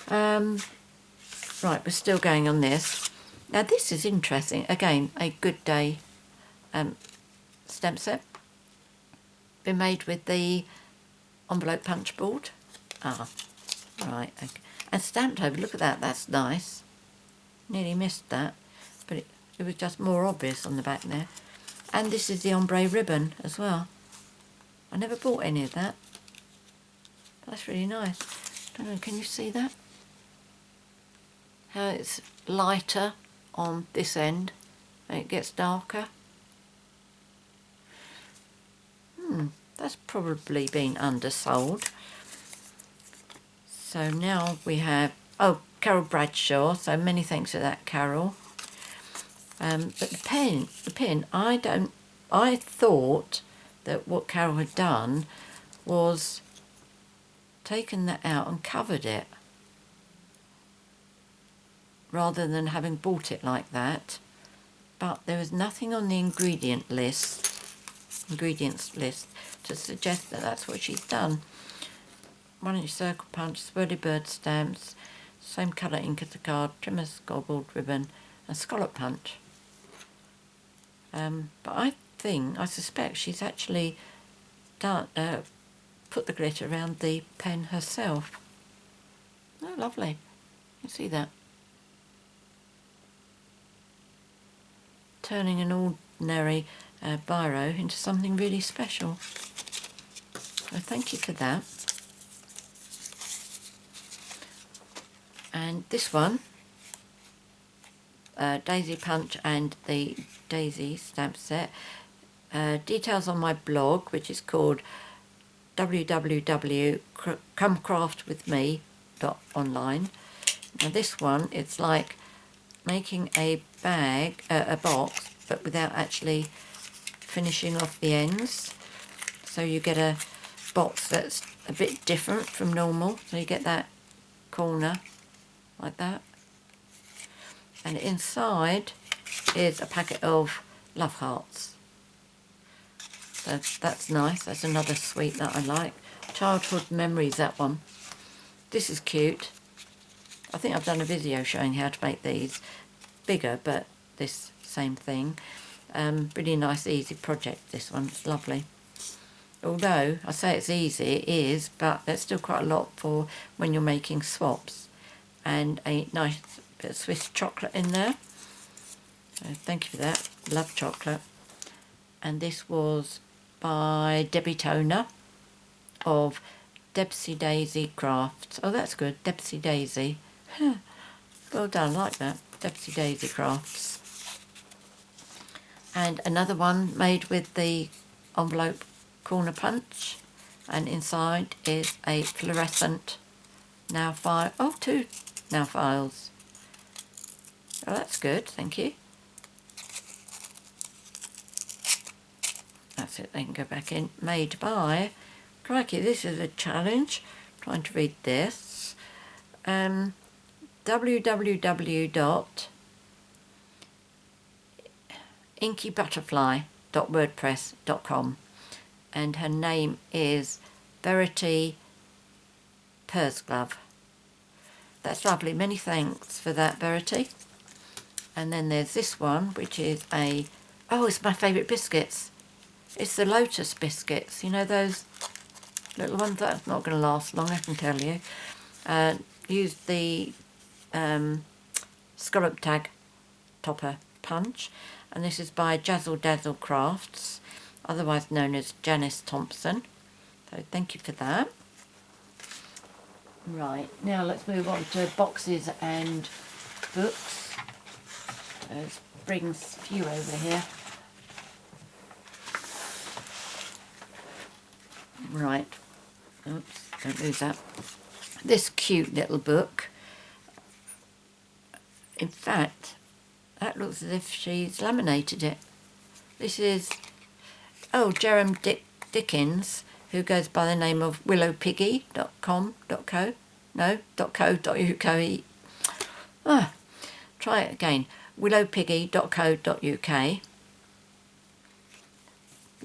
Right, we're still going on this. Now this is interesting. Again, A Good Day stamp set. Been made with the envelope punch board. Ah, right. Okay. And stamped over. Look at that. That's nice. Nearly missed that, but it was just more obvious on the back there. And this is the ombre ribbon as well. I never bought any of that. That's really nice. Don't know, can you see that? How it's lighter on this end and it gets darker. That's probably been undersold. So now we have, oh, Carol Bradshaw, so many thanks for that, Carol. But the pin, I thought that what Carol had done was taken that out and covered it, rather than having bought it like that. But there was nothing on the ingredients list to suggest that that's what she's done. 1-inch circle punch, swirly bird stamps, same colour ink as the card, trimmer scoreboard ribbon, and scallop punch. But I suspect she's actually done put the glitter around the pen herself. Oh, lovely. You see that? Turning an ordinary biro into something really special. So thank you for that. And this one, Daisy Punch and the Daisy stamp set. Details on my blog, which is called www.comecraftwithme.online. Now this one, it's like making a bag, a box, but without actually finishing off the ends. So you get a box that's a bit different from normal. So you get that corner like that. And inside is a packet of love hearts. So that's nice. That's another sweet that I like. Childhood memories, that one. This is cute. I think I've done a video showing how to make these bigger, but this same thing. Really nice, easy project, this one. It's lovely. Although I say it's easy, it is, but there's still quite a lot for when you're making swaps. And a nice bit of Swiss chocolate in there. So thank you for that. Love chocolate. And this was by Debbie Toner of Debsy Daisy Crafts. Oh, that's good. Debsy Daisy. Well done, like that. Debsy Daisy Crafts. And another one made with the envelope corner punch. And inside is a fluorescent nail file. Oh, 2 nail files. Oh, that's good. Thank you. That's it, they can go back in. Made by, crikey, this is a challenge, trying to read this. www.inkybutterfly.wordpress.com, and her name is Verity Pursglove. That's lovely, many thanks for that, Verity. And then there's this one, which is a, oh, it's my favourite biscuits. It's the Lotus biscuits, you know, those little ones. That's not going to last long, I can tell you. Use the scallop tag topper punch, and this is by Jazzle Dazzle Crafts, otherwise known as Janice Thompson. So thank you for that. Right, now let's move on to boxes and books. Let's bring a few over here. Right, oops, don't lose that. This cute little book. In fact, that looks as if she's laminated it. This is, oh, Jerem Dickens, who goes by the name of willowpiggy.com.co. No, .co.uk. Ah, try it again. willowpiggy.co.uk.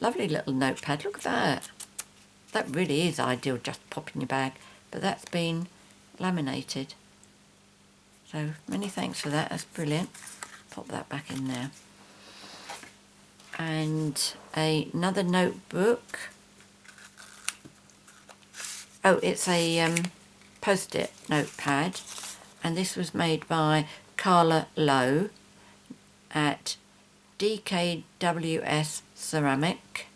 Lovely little notepad, look at that. That really is ideal, just pop in your bag, but that's been laminated. So many thanks for that, that's brilliant. Pop that back in there. And another notebook. Oh, it's a post-it notepad, and this was made by Carla Lowe at DKWS Ceramic.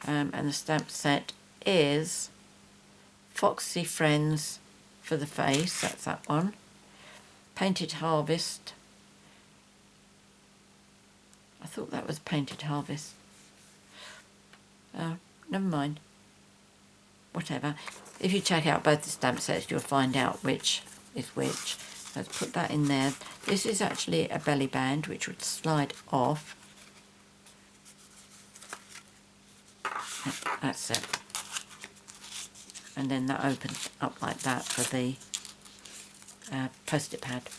And the stamp set is Foxy Friends for the Face, that's that one. Painted Harvest. I thought that was Painted Harvest. Never mind. Whatever. If you check out both the stamp sets, you'll find out which is which. Let's put that in there. This is actually a belly band, which would slide off. That's it. And then that opens up like that for the post-it pad.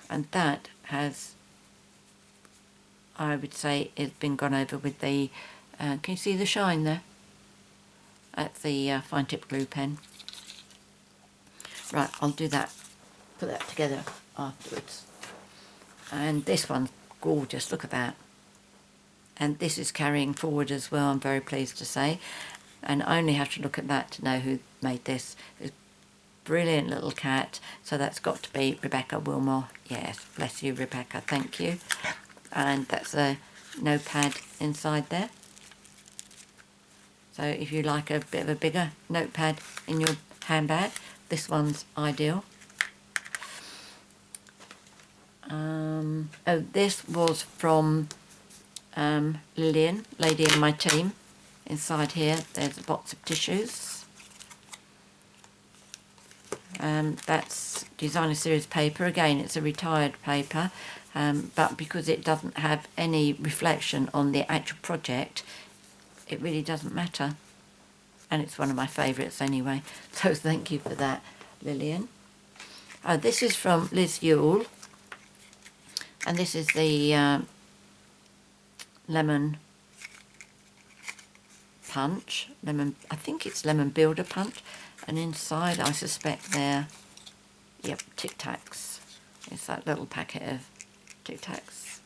And that has, I would say, it's been gone over with the, can you see the shine there? That's the fine tip glue pen. Right, I'll do that, put that together afterwards. And this one's gorgeous, look at that. And this is carrying forward as well, I'm very pleased to say. And I only have to look at that to know who made this. This brilliant little cat. So that's got to be Rebecca Wilmore. Yes, bless you, Rebecca, thank you. And that's a notepad inside there. So if you like a bit of a bigger notepad in your handbag, this one's ideal. Oh, this was from Lillian, Lady in My Team, inside here there's a box of tissues. That's designer series paper. Again, it's a retired paper, but because it doesn't have any reflection on the actual project, it really doesn't matter. And it's one of my favourites anyway, so thank you for that, Lillian. This is from Liz Yule, and this is the lemon punch, I think it's lemon builder punch, and inside I suspect they're, yep, Tic Tacs. It's that little packet of Tic Tacs.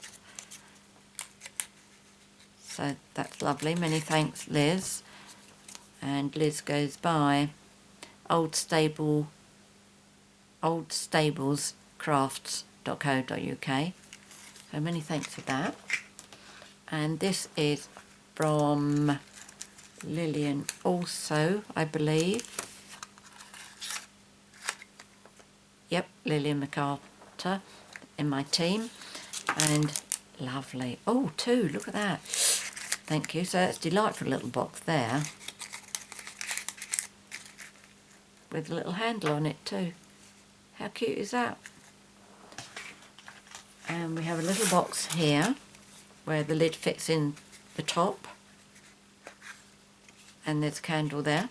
So that's lovely, many thanks Liz. And Liz goes by oldstablescrafts.co.uk. So many thanks for that. And this is from Lillian also, I believe. Yep, Lillian MacArthur in my team. And lovely. Oh, two, look at that. Thank you. So that's a delightful little box there, with a little handle on it too. How cute is that? And we have a little box here where the lid fits in the top, and there's a candle there.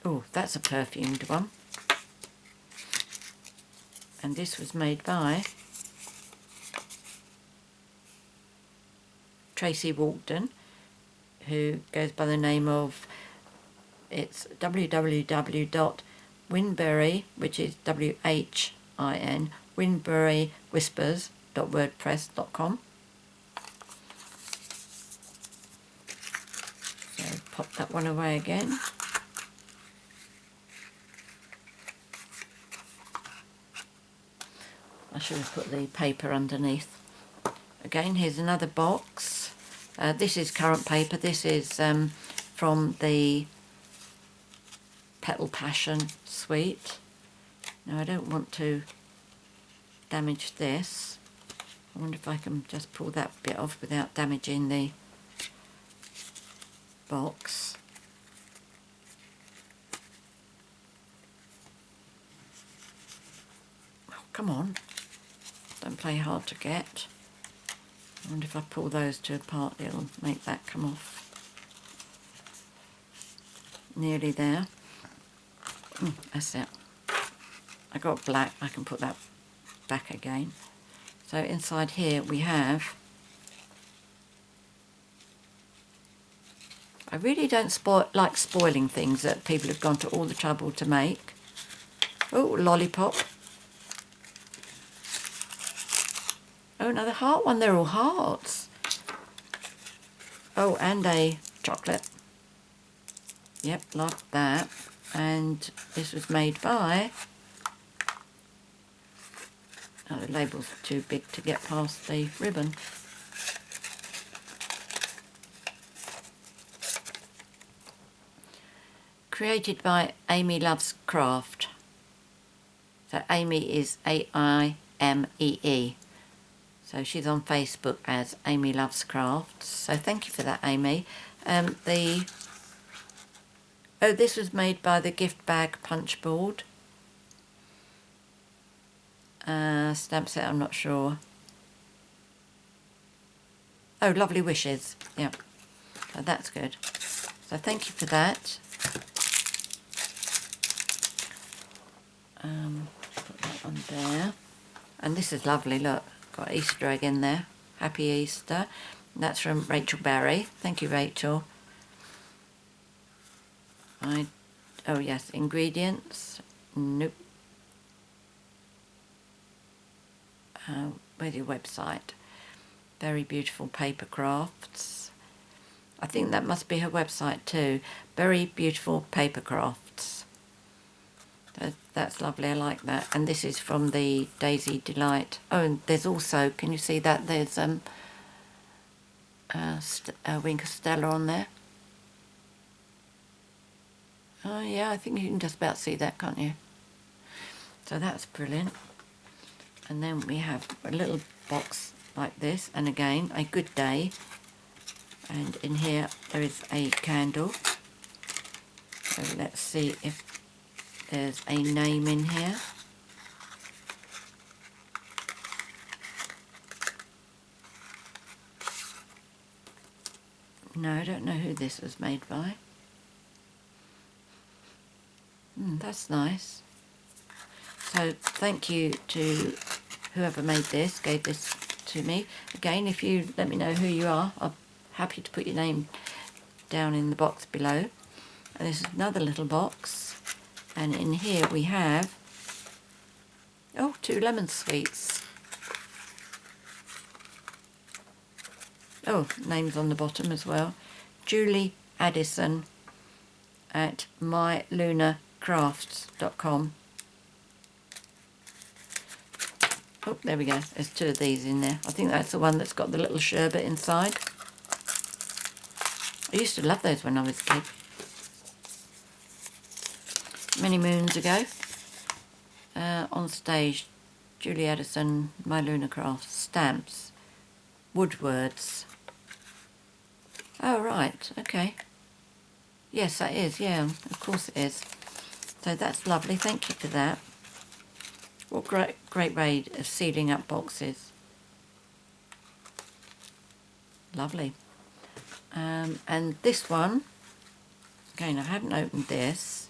Oh, that's a perfumed one. And this was made by Tracy Walton, who goes by the name of, it's www.winberry, which is WHIN, winberrywhispers.wordpress.com. So pop that one away again. I should have put the paper underneath. Again, here's another box. This is current paper. This is from the Petal Passion suite. Now I don't want to damage this. I wonder if I can just pull that bit off without damaging the box. Oh, come on, don't play hard to get. I wonder if I pull those two apart, it'll make that come off. Nearly there. That's it. I got black, I can put that back again. So inside here we have, I really don't like spoiling things that people have gone to all the trouble to make. Oh, lollipop. Oh, another heart one. They're all hearts. Oh, and a chocolate. Yep, love that. And this was made by, oh, the label's too big to get past the ribbon. Created by Amy Loves Craft. So Amy is A-I-M-E-E. So she's on Facebook as Amy Loves Crafts. So thank you for that, Amy. Oh, this was made by the Gift Bag Punch Board. Stamp set, I'm not sure. Oh, Lovely Wishes. Yeah, so that's good. So thank you for that. Put that on there. And this is lovely, look. Got an Easter egg in there. Happy Easter. And that's from Rachel Barry. Thank you, Rachel. Oh yes, ingredients. Nope. Where's your website? Very Beautiful Paper Crafts. I think that must be her website too. Very Beautiful Paper Crafts. That's lovely, I like that. And this is from the Daisy Delight. Oh, and there's also, can you see that? There's a wink of Stella on there. Oh yeah, I think you can just about see that, can't you? So that's brilliant. And then we have a little box like this, and again, a Good Day And in here there is a candle. So let's see if there's a name in here. No, I don't know who this was made by. That's nice. So thank you to whoever made this, gave this to me. Again, if you let me know who you are, I'm happy to put your name down in the box below. And this is another little box. And in here we have, oh, 2 lemon sweets. Oh, names on the bottom as well. Julie Addison at mylunacrafts.com. Oh, there we go. There's 2 of these in there. I think that's the one that's got the little sherbet inside. I used to love those when I was a kid. Many moons ago. On stage, Julie Addison, My Luna Crafts, stamps, woodwords. Oh, right, okay. Yes, that is, yeah, of course it is. So that's lovely, thank you for that. What great way of sealing up boxes. Lovely. And this one, again, I haven't opened this.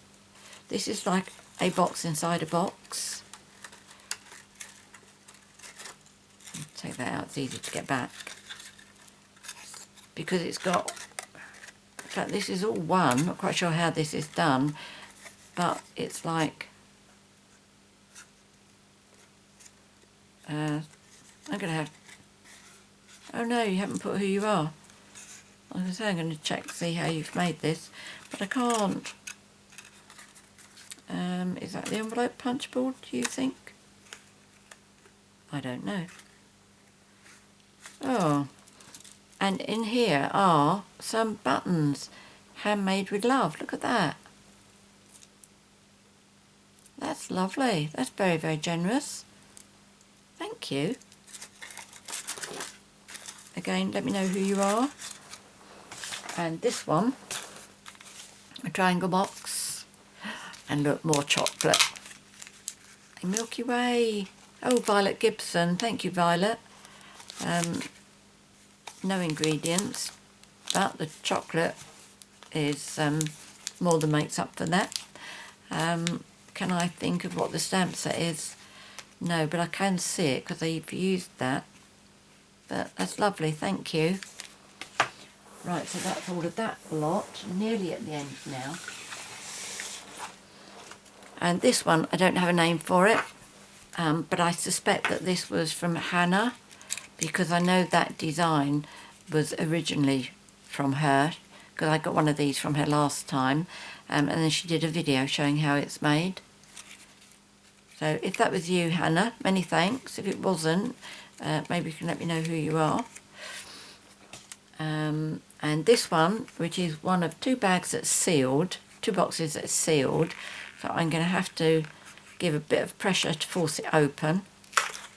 This is like a box inside a box. Take that out, it's easy to get back. Because it's got, in fact this is all one, not quite sure how this is done, but it's like, I'm going to have, oh no, you haven't put who you are. I was going to say I'm going to check to see how you've made this, but I can't. Is that the envelope punch board, do you think? I don't know. Oh, and in here are some buttons, handmade with love. Look at that. That's lovely. That's very, very generous. Thank you. Again, let me know who you are. And this one, a triangle box. And look, more chocolate. A Milky Way. Oh, Violet Gibson. Thank you, Violet. No ingredients, but the chocolate is more than makes up for that. Can I think of what the stamp set is? No, but I can see it because I've used that. But that's lovely, thank you. Right, so that's all of that lot. Nearly at the end now. And this one, I don't have a name for it, but I suspect that this was from Hannah, because I know that design was originally from her, because I got one of these from her last time, and then she did a video showing how it's made. So if that was you, Hannah, many thanks. If it wasn't, maybe you can let me know who you are. And this one, which is one of 2 bags that's sealed, 2 boxes that's sealed, so I'm going to have to give a bit of pressure to force it open.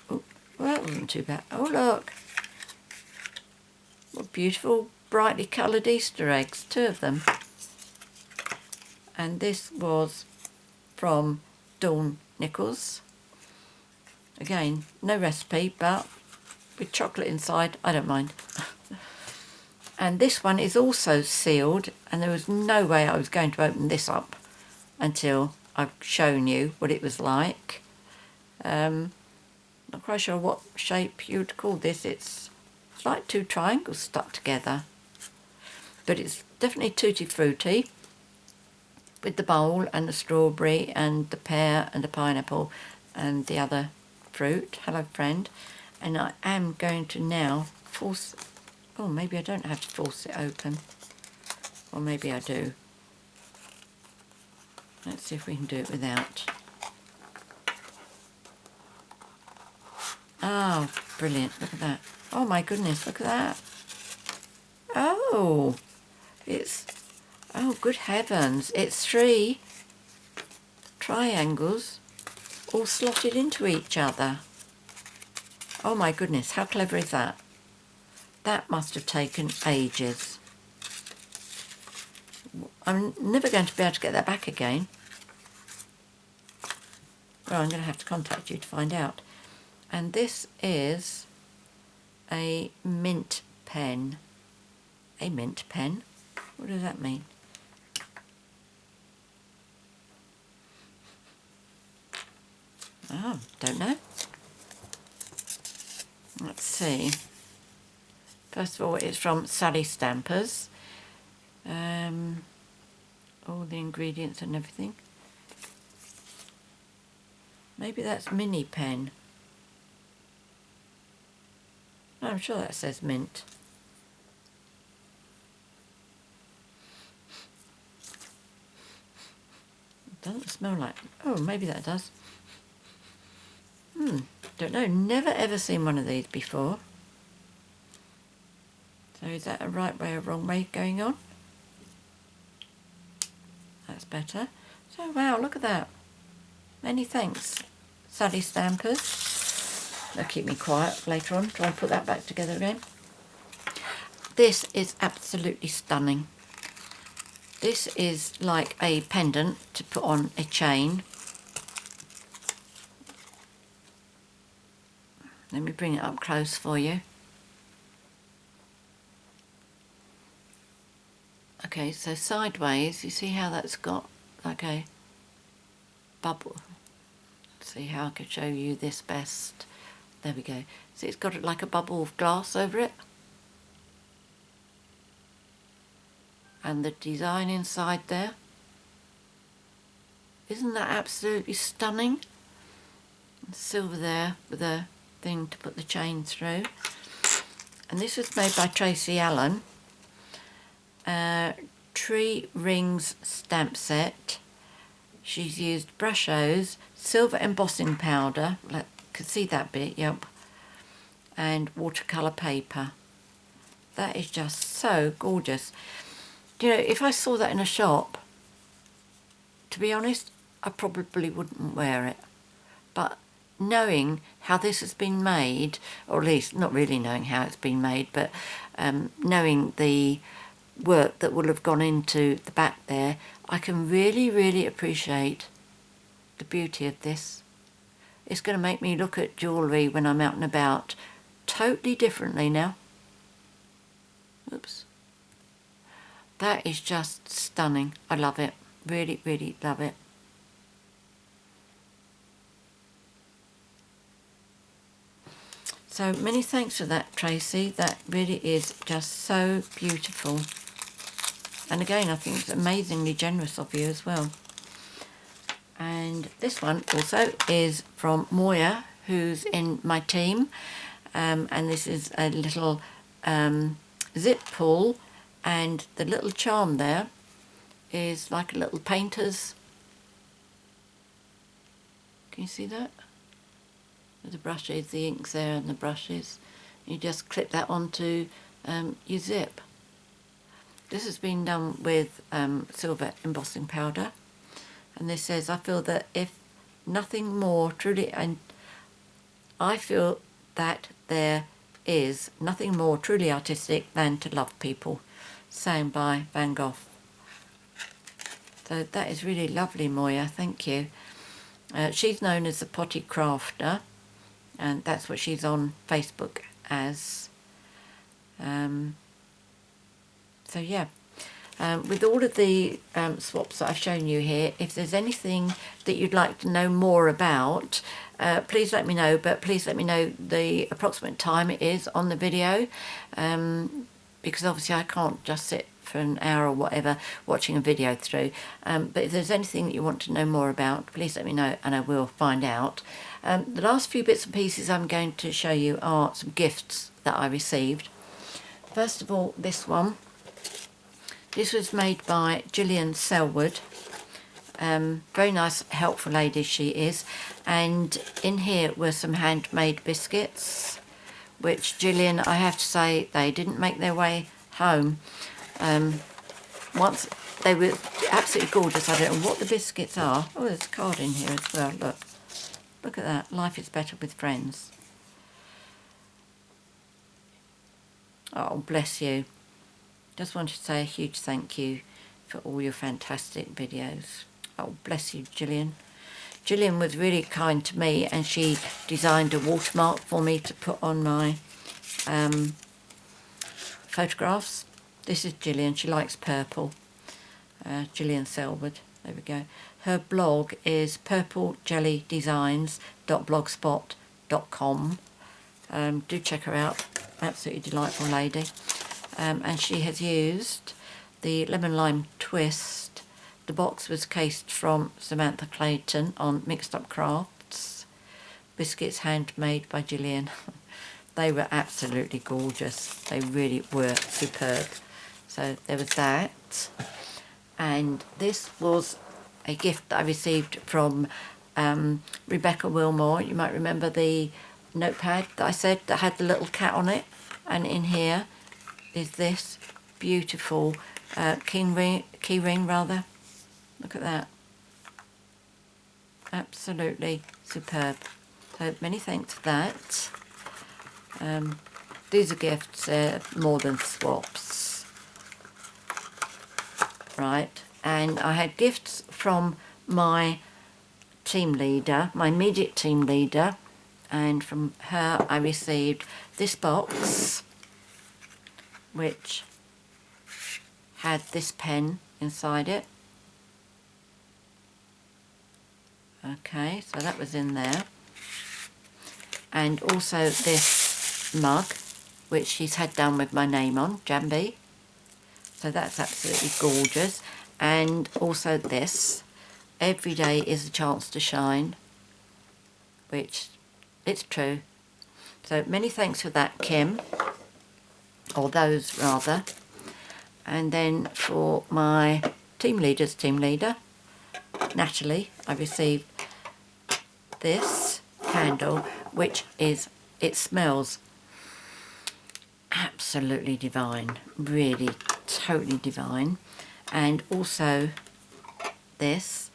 Oh, well, that wasn't too bad. Oh, look. What beautiful, brightly coloured Easter eggs. 2 of them. And this was from Dawn Nichols. Again, no recipe, but with chocolate inside, I don't mind. And this one is also sealed, and there was no way I was going to open this up until I've shown you what it was like. Not quite sure what shape you would call this. It's like 2 triangles stuck together. But it's definitely tutti frutti, with the bowl and the strawberry and the pear and the pineapple and the other fruit. Hello, friend. And I am going to now force... Oh, maybe I don't have to force it open. Or maybe I do. Let's see if we can do it without. Oh, brilliant. Look at that. Oh my goodness, look at that. Oh, it's... Oh, good heavens. It's 3 triangles all slotted into each other. Oh my goodness, how clever is that? That must have taken ages. I'm never going to be able to get that back again. Well, I'm going to have to contact you to find out. And this is a mint pen. A mint pen? What does that mean? Oh, don't know. Let's see. First of all, it's from Sally Stampers. All the ingredients and everything. Maybe that's mini pen. No, I'm sure that says mint. It doesn't smell like... Oh, maybe that does. Don't know. Never ever seen one of these before. So is that a right way or wrong way going on? That's better. So wow, look at that. Many thanks, Sally Stampers. They'll keep me quiet later on. Try and put that back together again. This is absolutely stunning. This is like a pendant to put on a chain. Let me bring it up close for you. Okay, so sideways, you see how that's got like a bubble. Let's see how I can show you this best. There we go. See, it's got like a bubble of glass over it. And the design inside there. Isn't that absolutely stunning? Silver there with a thing to put the chain through. And this was made by Tracy Allen. Tree Rings stamp set. She's used Brushos, silver embossing powder, like, could see that bit, yep, and watercolour paper. That is just so gorgeous. Do you know, if I saw that in a shop, to be honest, I probably wouldn't wear it. But knowing how this has been made, or at least not really knowing how it's been made, but knowing the work that will have gone into the back there, I can really, really appreciate the beauty of this. It's going to make me look at jewellery when I'm out and about totally differently now. Oops. That is just stunning. I love it. Really, really love it. So many thanks for that, Tracy. That really is just so beautiful. And again, I think it's amazingly generous of you as well. And this one also is from Moya, who's in my team. And this is a little zip pull, and the little charm there is like a little painter's. Can you see that? The brushes, the ink's there and the brushes. You just clip that onto your zip. This has been done with silver embossing powder. And this says, I feel that if nothing more truly, and I feel that there is nothing more truly artistic than to love people. Signed by Van Gogh. So that is really lovely, Moya, thank you. She's known as the Potty Crafter, and that's what she's on Facebook as. So yeah, with all of the swaps that I've shown you here, if there's anything that you'd like to know more about, please let me know, but please let me know the approximate time it is on the video, because obviously I can't just sit for an hour or whatever watching a video through. But if there's anything that you want to know more about, please let me know and I will find out. The last few bits and pieces I'm going to show you are some gifts that I received. First of all, this one. This was made by Gillian Selwood. Very nice, helpful lady she is. And in here were some handmade biscuits, which Gillian, I have to say, they didn't make their way home. Once they were absolutely gorgeous. I don't know what the biscuits are. Oh, there's a card in here as well. Look at that. Life is better with friends. Oh, bless you. Just wanted to say a huge thank you for all your fantastic videos. Oh, bless you, Gillian. Gillian was really kind to me, and she designed a watermark for me to put on my photographs. This is Gillian. She likes purple. Gillian Selwood. There we go. Her blog is purplejellydesigns.blogspot.com. Do check her out. Absolutely delightful lady. And she has used the lemon lime twist. The box was cased from Samantha Clayton on Mixed Up Crafts. Biscuits handmade by Gillian. They were absolutely gorgeous. They really were superb. So there was that. And this was a gift that I received from Rebecca Wilmore. You might remember the notepad that I said that had the little cat on it. And in here is this beautiful key ring rather. Look at that. Absolutely superb. So many thanks for that. These are gifts, more than swaps. Right, and I had gifts from my team leader, my immediate team leader, and from her I received this box, which had this pen inside it. Okay, so that was in there. And also this mug, which she's had done with my name on, Jambi. So that's absolutely gorgeous. And also this, every day is a chance to shine, which it's true. So many thanks for that, Kim, or those rather. And then for my team leader's team leader, Natalie, I received this candle, which is, it smells absolutely divine, really totally divine. And also this,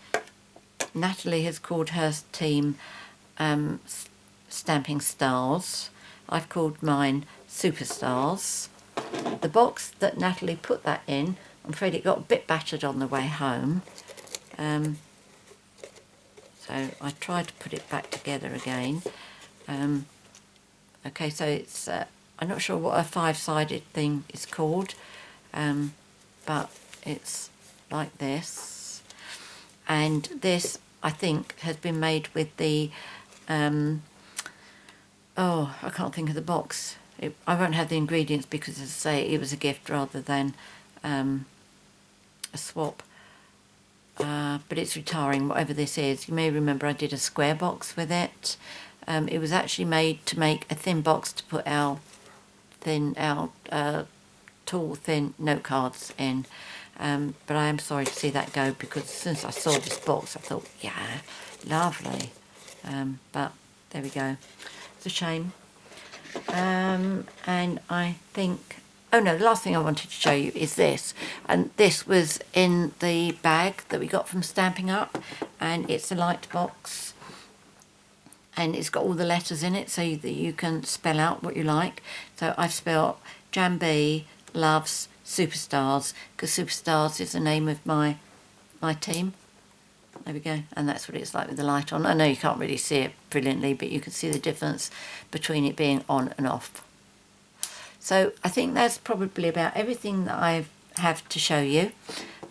Natalie has called her team Stamping Stars. I've called mine Superstars. The box that Natalie put that in, I'm afraid it got a bit battered on the way home. So I tried to put it back together again. Okay, so it's, I'm not sure what a 5-sided thing is called, but it's like this. And this, I think, has been made with the, oh, I can't think of the box. I won't have the ingredients because, as I say, it was a gift rather than a swap. But it's retiring, whatever this is. You may remember I did a square box with it. It was actually made to make a thin box to put our tall, thin note cards in. But I am sorry to see that go, because as soon as I saw this box, I thought, yeah, lovely. But there we go. It's a shame. And I think, oh no, the last thing I wanted to show you is this. And this was in the bag that we got from Stamping Up, and it's a light box. And it's got all the letters in it so that you can spell out what you like. So I've spelled Jambi loves Superstars, because Superstars is the name of my team. There we go. And that's what it's like with the light on. I know you can't really see it brilliantly, but you can see the difference between it being on and off. So I think that's probably about everything that I have to show you.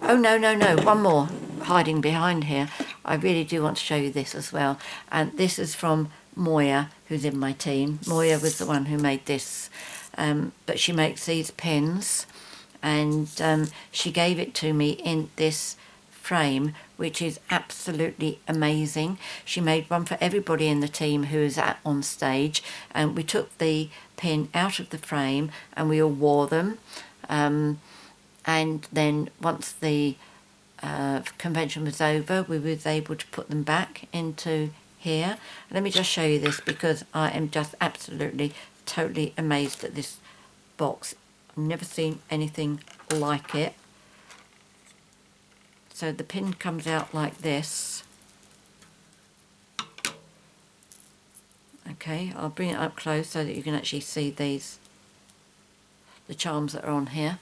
Oh, no, one more hiding behind here. I really do want to show you this as well. And this is from Moya, who's in my team. Moya was the one who made this. But she makes these pins, and she gave it to me in this frame, which is absolutely amazing. She made one for everybody in the team who is on stage, and we took the pin out of the frame and we all wore them. And then once the convention was over, we was able to put them back into here. Let me just show you this, because I am just absolutely totally amazed at this box. I've never seen anything like it. So the pin comes out like this. Okay, I'll bring it up close so that you can actually see these the charms that are on here.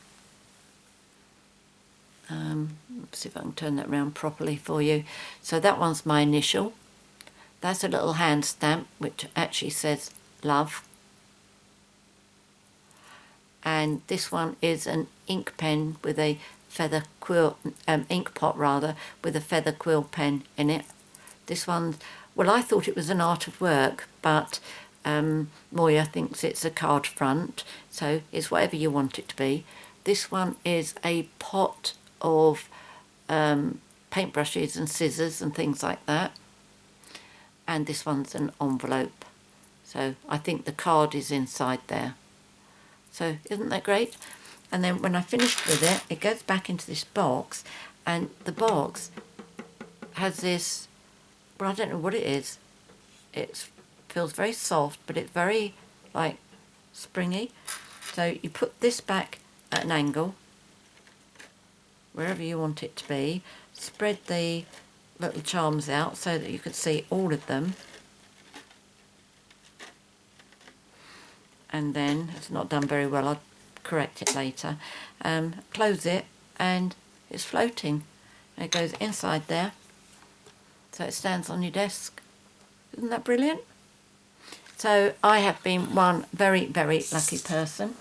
Let's see if I can turn that around properly for you. So that one's my initial. That's a little hand stamp which actually says love. And this one is an ink pen with a feather quill, ink pot rather, with a feather quill pen in it. This one, well, I thought it was an art of work, but Moya thinks it's a card front, so it's whatever you want it to be. This one is a pot of paintbrushes and scissors and things like that. And this one's an envelope. So I think the card is inside there. So isn't that great? And then when I finished with it, it goes back into this box, and the box has this, well, I don't know what it is. It feels very soft, but it's very, like, springy. So you put this back at an angle, wherever you want it to be. Spread the little charms out so that you can see all of them. And then, it's not done very well, I'll correct it later. Close it, and it's floating. It goes inside there, so it stands on your desk. Isn't that brilliant? So I have been one very, very lucky person.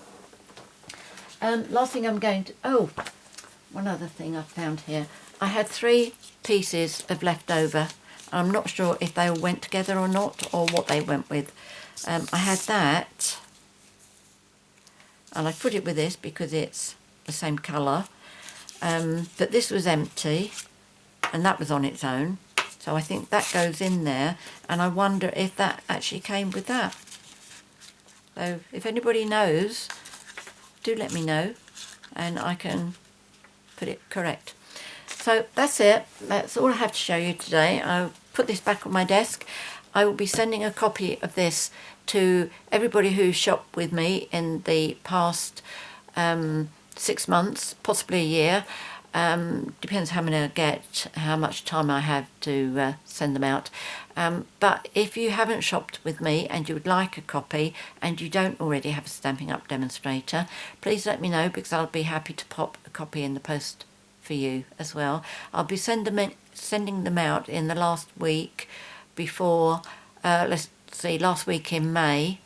Last thing I'm going to, oh, one other thing I found here. I had 3 pieces of leftover. I'm not sure if they all went together or not, or what they went with. I had that, and I put it with this because it's the same colour. But this was empty, and that was on its own. So I think that goes in there, and I wonder if that actually came with that. So if anybody knows, do let me know, and I can put it correct. So that's it. That's all I have to show you today. I'll put this back on my desk. I will be sending a copy of this to everybody who shopped with me in the past 6 months, possibly a year. Depends how many I get, how much time I have to send them out. But if you haven't shopped with me and you would like a copy and you don't already have a Stampin' Up! Demonstrator, please let me know, because I'll be happy to pop a copy in the post for you as well. I'll be sending them out in the last week before, let's see, last week in May.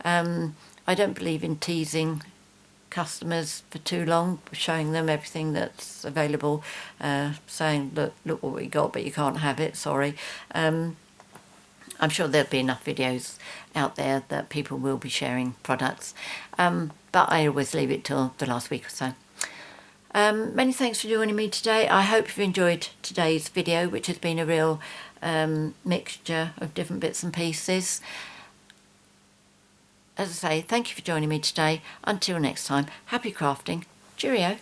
I don't believe in teasing customers for too long, showing them everything that's available, saying, look what we got, but you can't have it, sorry. I'm sure there'll be enough videos out there that people will be sharing products, but I always leave it till the last week or so. Many thanks for joining me today. I hope you've enjoyed today's video, which has been a real mixture of different bits and pieces. As I say, thank you for joining me today. Until next time, happy crafting. Cheerio.